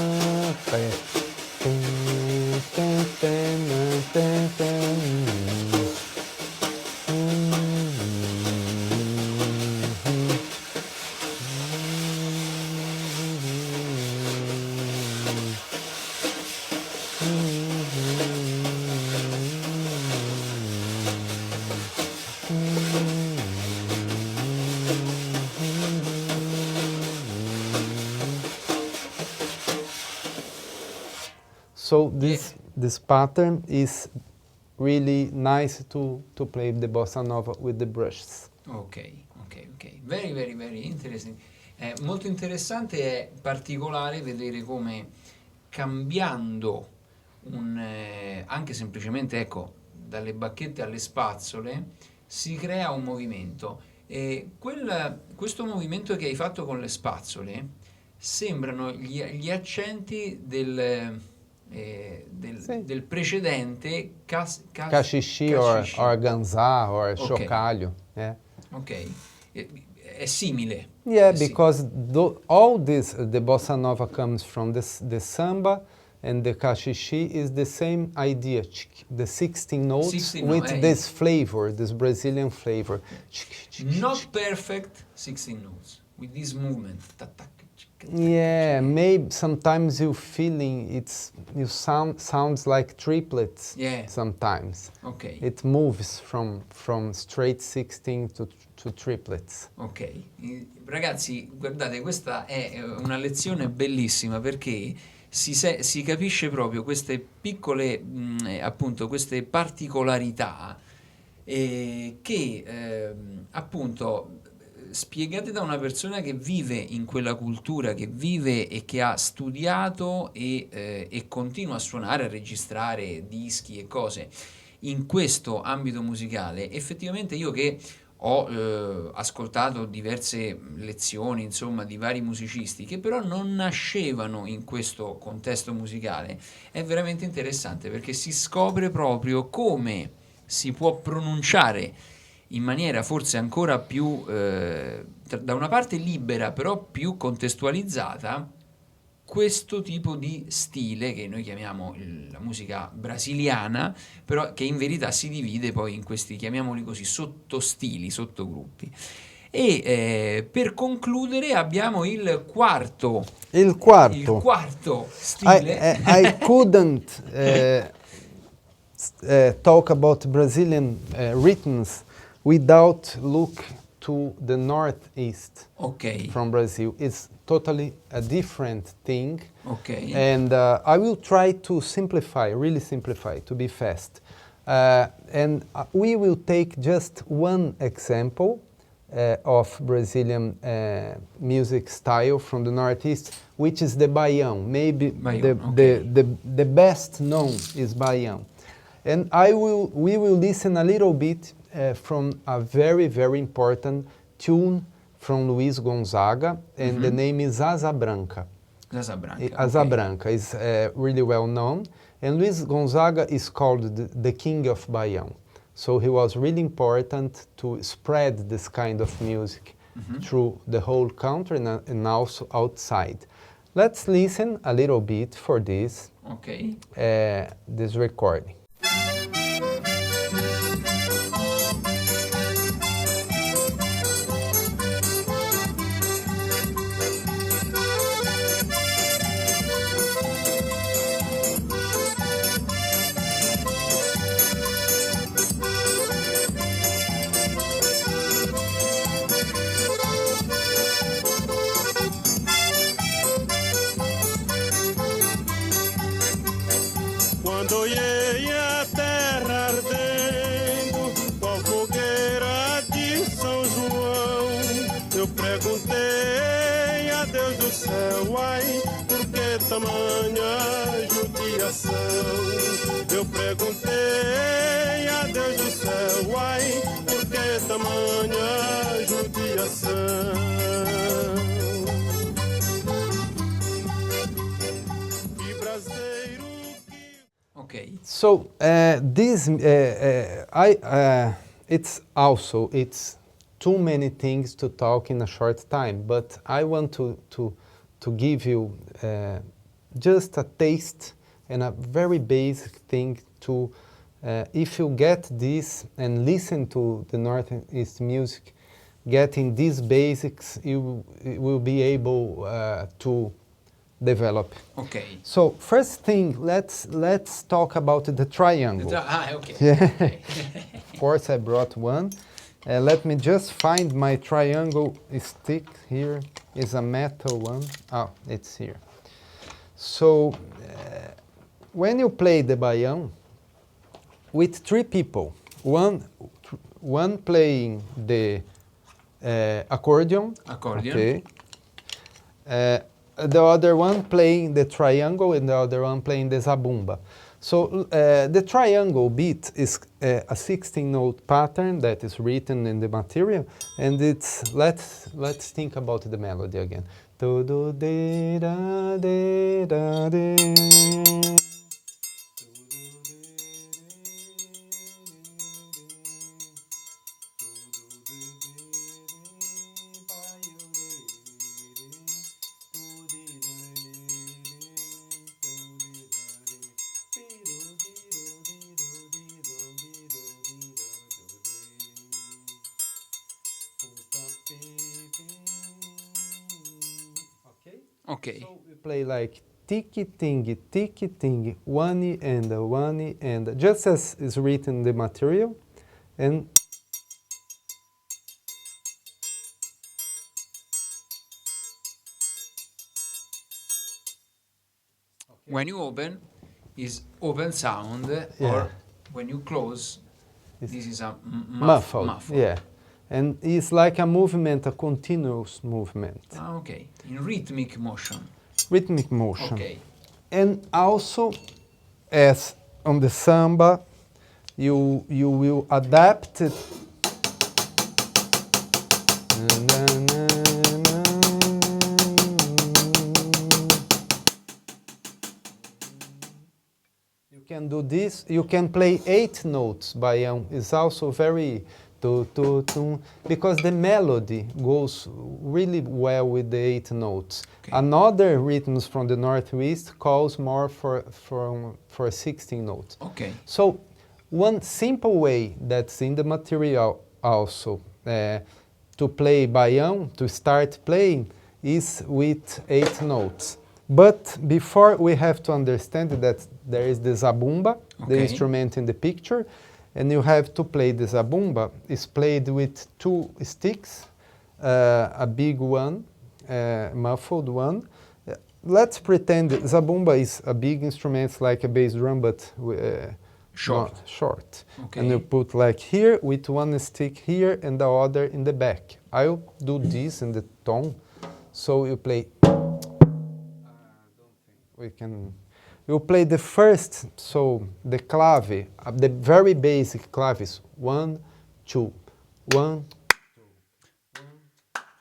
Speaker 2: So this pattern is really nice to play the bossa nova with the brushes.
Speaker 1: Ok. Very, very, very interesting. Molto interessante e particolare vedere come cambiando anche semplicemente, ecco, dalle bacchette alle spazzole si crea un movimento. E questo movimento che hai fatto con le spazzole sembrano gli accenti del precedente
Speaker 2: Cachixi or ganzá or chocalho. Yeah.
Speaker 1: Ok, è simile.
Speaker 2: Yeah,
Speaker 1: È
Speaker 2: because all this, the bossa nova comes from the samba, and the cachixi is the same idea, the 16 notes
Speaker 1: 16
Speaker 2: with
Speaker 1: notes,
Speaker 2: this flavor, this Brazilian flavor.
Speaker 1: Not perfect 16 notes with this movement.
Speaker 2: Yeah, maybe sometimes you feeling sounds like triplets.
Speaker 1: Yeah.
Speaker 2: Sometimes.
Speaker 1: Ok.
Speaker 2: It moves from straight 16 to triplets.
Speaker 1: Ok, ragazzi, guardate, questa è una lezione bellissima perché si capisce proprio queste piccole, appunto, queste particolarità che, appunto, spiegate da una persona che vive in quella cultura, che vive e che ha studiato e continua a suonare, a registrare dischi e cose in questo ambito musicale. Effettivamente io che ho ascoltato diverse lezioni, insomma, di vari musicisti che però non nascevano in questo contesto musicale, è veramente interessante perché si scopre proprio come si può pronunciare in maniera forse ancora più, da una parte libera, però più contestualizzata, questo tipo di stile che noi chiamiamo la musica brasiliana, però che in verità si divide poi in questi, chiamiamoli così, sottostili, sottogruppi. E per concludere abbiamo il quarto stile.
Speaker 2: I couldn't talk about Brazilian rhythms without look to the northeast from Brazil. It's totally a different thing.
Speaker 1: Okay.
Speaker 2: And I will try to simplify, really simplify, to be fast. And we will take just one example of Brazilian music style from the northeast, which is the Baiao. Maybe the best known is Baiao. And we will listen a little bit from a very, very important tune from Luiz Gonzaga, and the name is Asa Branca. Asa Branca is really well known, and Luiz Gonzaga is called the king of Baião. So he was really important to spread this kind of music through the whole country and also outside. Let's listen a little bit for this, this recording.
Speaker 4: Quando olhei a terra ardendo, qual fogueira de São João, eu perguntei a Deus do céu, ai, por que tamanha judiação? Eu perguntei a Deus do céu, ai, por que tamanha judiação?
Speaker 1: Ok.
Speaker 2: So this it's too many things to talk in a short time, but I want to give you just a taste and a very basic thing to if you get this and listen to the Northeast music, getting these basics, you will be able to develop.
Speaker 1: Ok.
Speaker 2: So first thing, let's talk about the triangle.
Speaker 1: Ok.
Speaker 2: Yeah. Of course, I brought one. Let me just find my triangle stick. Here is a metal one. Oh, it's here. So when you play the baião with three people, one playing the accordion.
Speaker 1: Accordion.
Speaker 2: Okay. The other one playing the triangle and the other one playing the zabumba. So the triangle beat is a 16-note pattern that is written in the material, and it's let's think about the melody again. Do do de da de da de.
Speaker 1: Ok.
Speaker 2: So we play like tiki ting, one and just as is written in the material, and
Speaker 1: When you open, is open sound,
Speaker 2: Yeah.
Speaker 1: or when you close, this is a
Speaker 2: muffled.
Speaker 1: muffled.
Speaker 2: Yeah, and it's like a movement, a continuous movement,
Speaker 1: Ah, ok. In rhythmic motion.
Speaker 2: rhythmic motion.
Speaker 1: Ok.
Speaker 2: And also, as on the samba, you will adapt it. You can do this. You can play 8 notes. Baião is also very because the melody goes really well with the 8 notes.
Speaker 1: Okay.
Speaker 2: Another rhythms from the Northeast calls more for 16 notes.
Speaker 1: Ok.
Speaker 2: So one simple way that's in the material also to play baião, to start playing, is with 8 notes. But before, we have to understand that there is the zabumba, the
Speaker 1: Okay.
Speaker 2: instrument in the picture, and you have to play the zabumba. It's played with 2 sticks, a big one, muffled one. Let's pretend that zabumba is a big instrument like a bass drum, but
Speaker 1: Short.
Speaker 2: not short.
Speaker 1: Okay.
Speaker 2: And you put like here with one stick here and the other in the back. I'll do this in the tone, so you play. We can. You play the first, so the clave, the very basic clave is 1, 2, 1.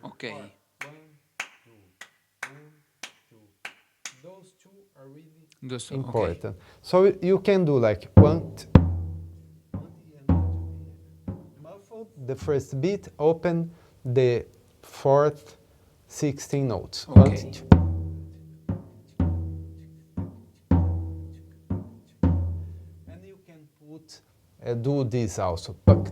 Speaker 1: Ok.
Speaker 2: Those 2 are really
Speaker 1: Those two,
Speaker 2: important. So you can do like 1, 2, muffled the first beat, open the 4th 16 notes.
Speaker 1: Okay.
Speaker 2: 1, 2. And you can put do this also. And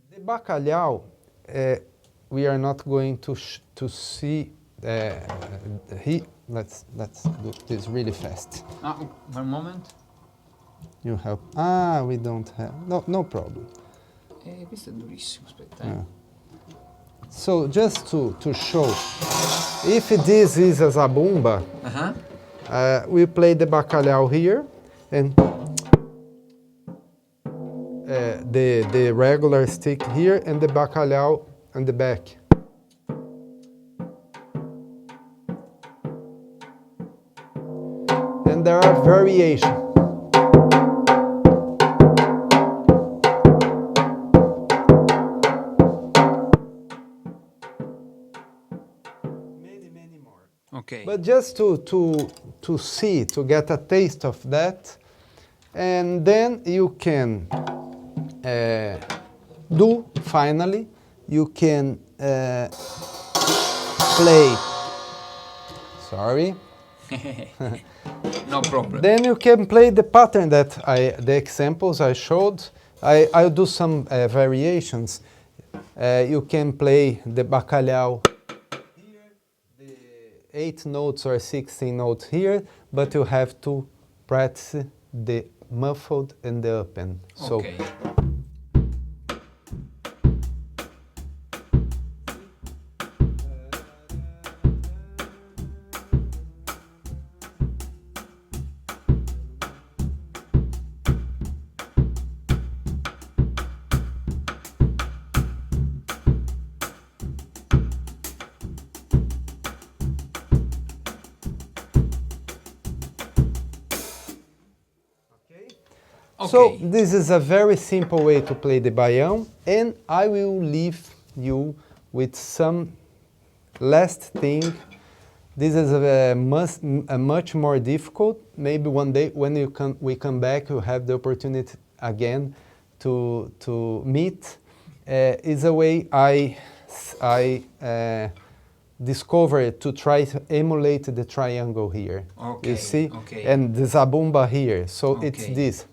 Speaker 2: the bacalhau, we are not going to see. Let's do this really fast.
Speaker 1: One moment.
Speaker 2: You help. We don't have. No problem.
Speaker 1: Questo è durissimo, aspetta.
Speaker 2: So just to show, if this is a zabumba, we play the bacalhau here, and the regular stick here, and the bacalhau on the back. And there are variations.
Speaker 1: Ok.
Speaker 2: But just to see, to get a taste of that, and then you can finally, you can play, sorry.
Speaker 1: No problem.
Speaker 2: Then you can play the pattern that the examples I showed. I'll do some variations. You can play the bacalhau here, the 8 notes or 16 notes here, but you have to practice the muffled and the open. So
Speaker 1: Ok.
Speaker 2: So this is a very simple way to play the Baião, and I will leave you with some last thing. This is a much more difficult. Maybe one day when we come back, you'll have the opportunity again to meet. Is a way I discovered to try to emulate the triangle here.
Speaker 1: Okay,
Speaker 2: you see?
Speaker 1: okay.
Speaker 2: And the zabumba here. So
Speaker 1: Okay.
Speaker 2: it's this.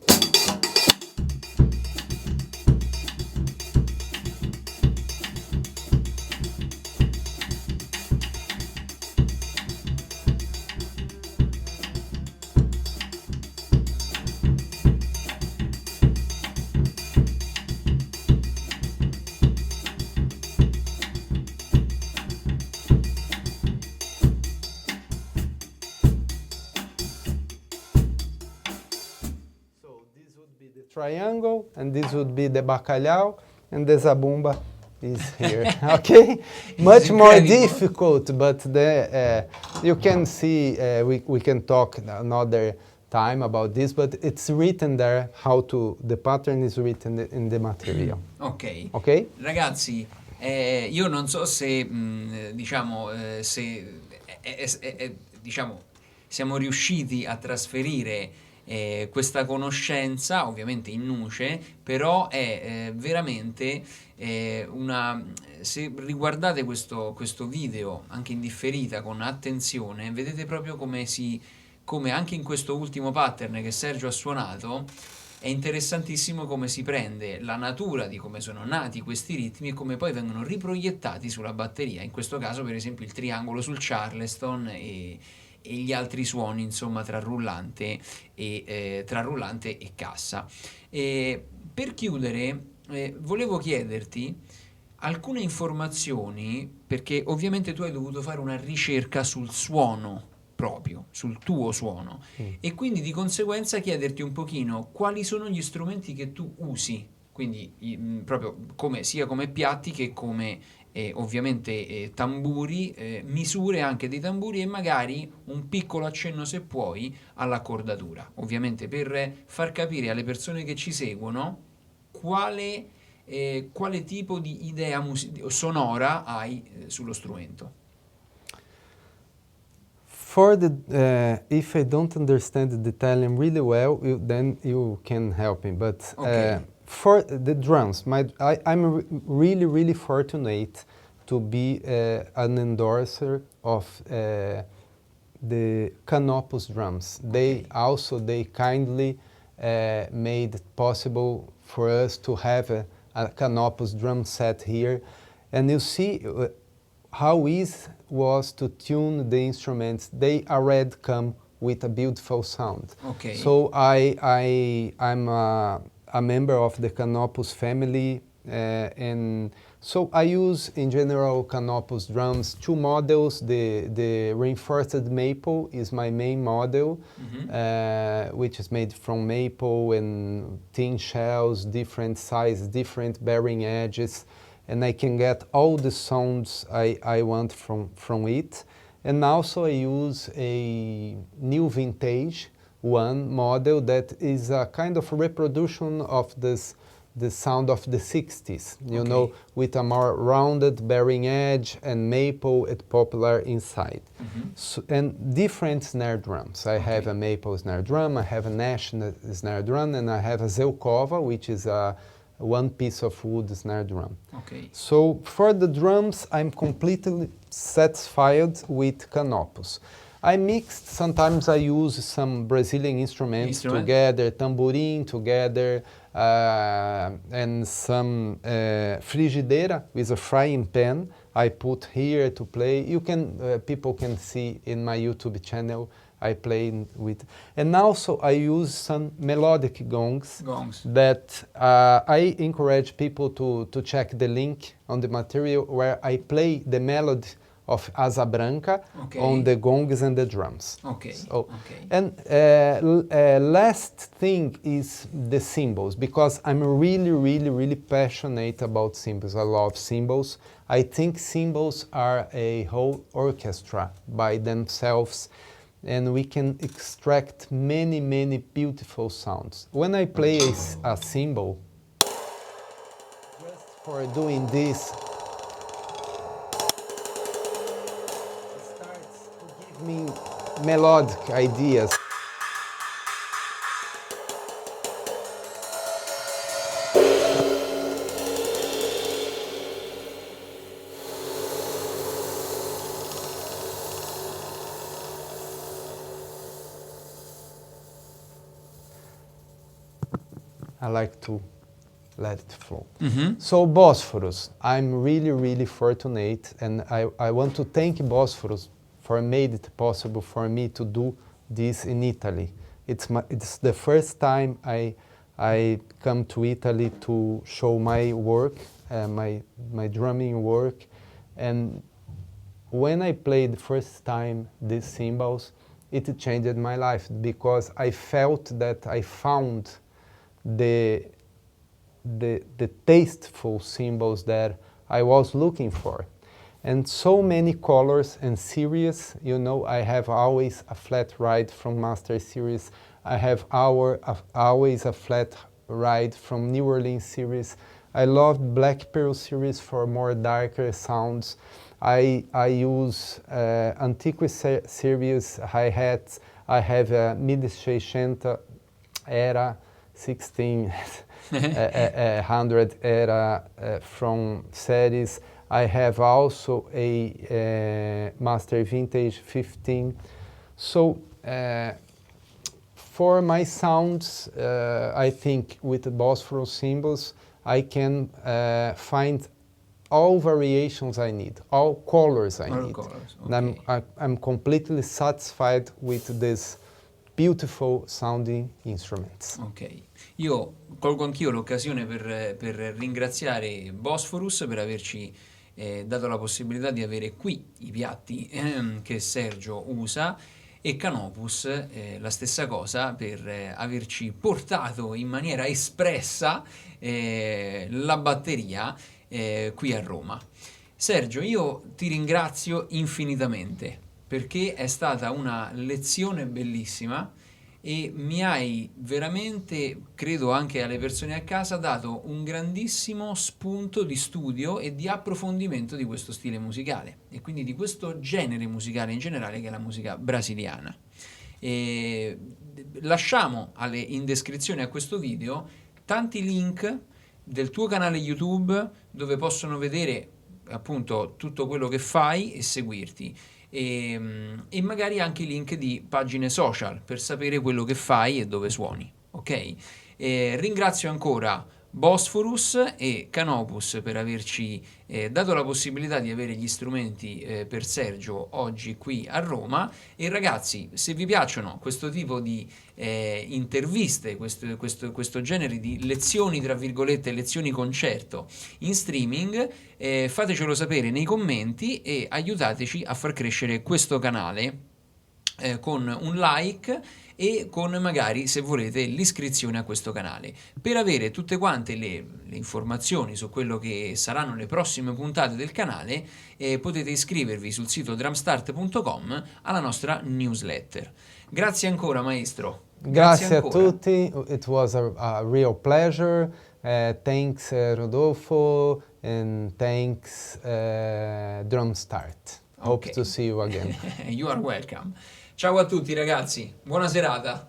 Speaker 2: Triangle, and this would be the bacalhau, and the zabumba is here. Okay, much more difficult, but you can see. We can talk another time about this, but it's written there how to. The pattern is written in the material.
Speaker 1: Ok.
Speaker 2: Ok?
Speaker 1: Ragazzi, io non so se diciamo diciamo siamo riusciti a trasferire questa conoscenza, ovviamente in nuce, però è veramente se riguardate questo video anche in differita con attenzione, vedete proprio come anche in questo ultimo pattern che Sergio ha suonato è interessantissimo come si prende la natura di come sono nati questi ritmi e come poi vengono riproiettati sulla batteria, in questo caso per esempio il triangolo sul Charleston e gli altri suoni, insomma, tra rullante e cassa. Per chiudere, volevo chiederti alcune informazioni, perché ovviamente tu hai dovuto fare una ricerca sul suono proprio, sul tuo suono, e quindi di conseguenza chiederti un pochino quali sono gli strumenti che tu usi, quindi proprio sia come piatti che come ovviamente tamburi, misure anche dei tamburi e magari un piccolo accenno, se puoi, all'accordatura, ovviamente per far capire alle persone che ci seguono quale tipo di idea sonora hai sullo strumento.
Speaker 2: If I don't understand the Italian really well, then you can help me. But
Speaker 1: Okay.
Speaker 2: For the drums, I'm really fortunate to be an endorser of the Canopus drums. They kindly made it possible for us to have a Canopus drum set here, and you see how easy was to tune the instruments. They already come with a beautiful sound.
Speaker 1: Okay.
Speaker 2: So I'm a member of the Canopus family, and so I use in general Canopus drums, 2 models. The reinforced maple is my main model, which is made from maple and tin shells, different sizes, different bearing edges, and I can get all the sounds I want from it. And also I use a new vintage one model that is a kind of reproduction of this the sound of the 60s, you know, with a more rounded bearing edge and maple and poplar inside. So, and different snare drums. I have a maple snare drum, I have a national snare drum, and I have a zelkova, which is a one piece of wood snare drum. So for the drums, I'm completely satisfied with canopus. I mixed, sometimes I use some Brazilian instruments together, tamborim together, and some frigideira with a frying pan I put here to play. You can, people can see in my YouTube channel, I play with, and also I use some melodic gongs. That I encourage people to check the link on the material where I play the melody of Asa Branca on the gongs and the drums. And last thing is the cymbals, because I'm really passionate about cymbals. I love cymbals. I think cymbals are a whole orchestra by themselves, and we can extract many beautiful sounds. When I play a cymbal, just for doing this, it starts to give me melodic ideas. I like to let it flow. So Bosphorus, I'm really fortunate, and I want to thank Bosphorus for made it possible for me to do this in Italy. It's the first time I come to Italy to show my work, my drumming work, and when I played the first time these cymbals, it changed my life, because I felt that I found the tasteful cymbals that I was looking for. And so many colors and series, you know, I have always a flat ride from Master Series, I have always a flat ride from New Orleans Series, I love Black Pearl Series for more darker sounds, I use Antiqui Series hi-hats, I have a mid-600 era 1600 era from series. I have also a Master Vintage 15. So for my sounds, I think with the Bosphorus cymbals, I can find all variations I need, all colors I need. And I'm completely satisfied with this beautiful sounding instruments.
Speaker 1: Io colgo anch'io l'occasione per ringraziare Bosphorus per averci dato la possibilità di avere qui i piatti che Sergio usa, e Canopus la stessa cosa, per averci portato in maniera espressa la batteria qui a Roma. Sergio, io ti ringrazio infinitamente, perché è stata una lezione bellissima e mi hai veramente, credo anche alle persone a casa, dato un grandissimo spunto di studio e di approfondimento di questo stile musicale e quindi di questo genere musicale in generale, che è la musica brasiliana. E lasciamo in descrizione a questo video tanti link del tuo canale YouTube, dove possono vedere appunto tutto quello che fai e seguirti. E magari anche i link di pagine social per sapere quello che fai e dove suoni, ok? Ringrazio ancora Bosphorus e Canopus per averci dato la possibilità di avere gli strumenti per Sergio oggi qui a Roma. E ragazzi, se vi piacciono questo tipo di interviste, questo genere di lezioni, tra virgolette, lezioni concerto in streaming, fatecelo sapere nei commenti e aiutateci a far crescere questo canale con un like e con magari, se volete, l'iscrizione a questo canale. Per avere tutte quante le informazioni su quello che saranno le prossime puntate del canale, potete iscrivervi sul sito drumstart.com alla nostra newsletter. Grazie ancora, maestro.
Speaker 2: Grazie a tutti, it was a real pleasure, Thanks Rodolfo, and thanks DrumStart. Hope to see you again.
Speaker 1: You are welcome. Ciao a tutti ragazzi, buona serata.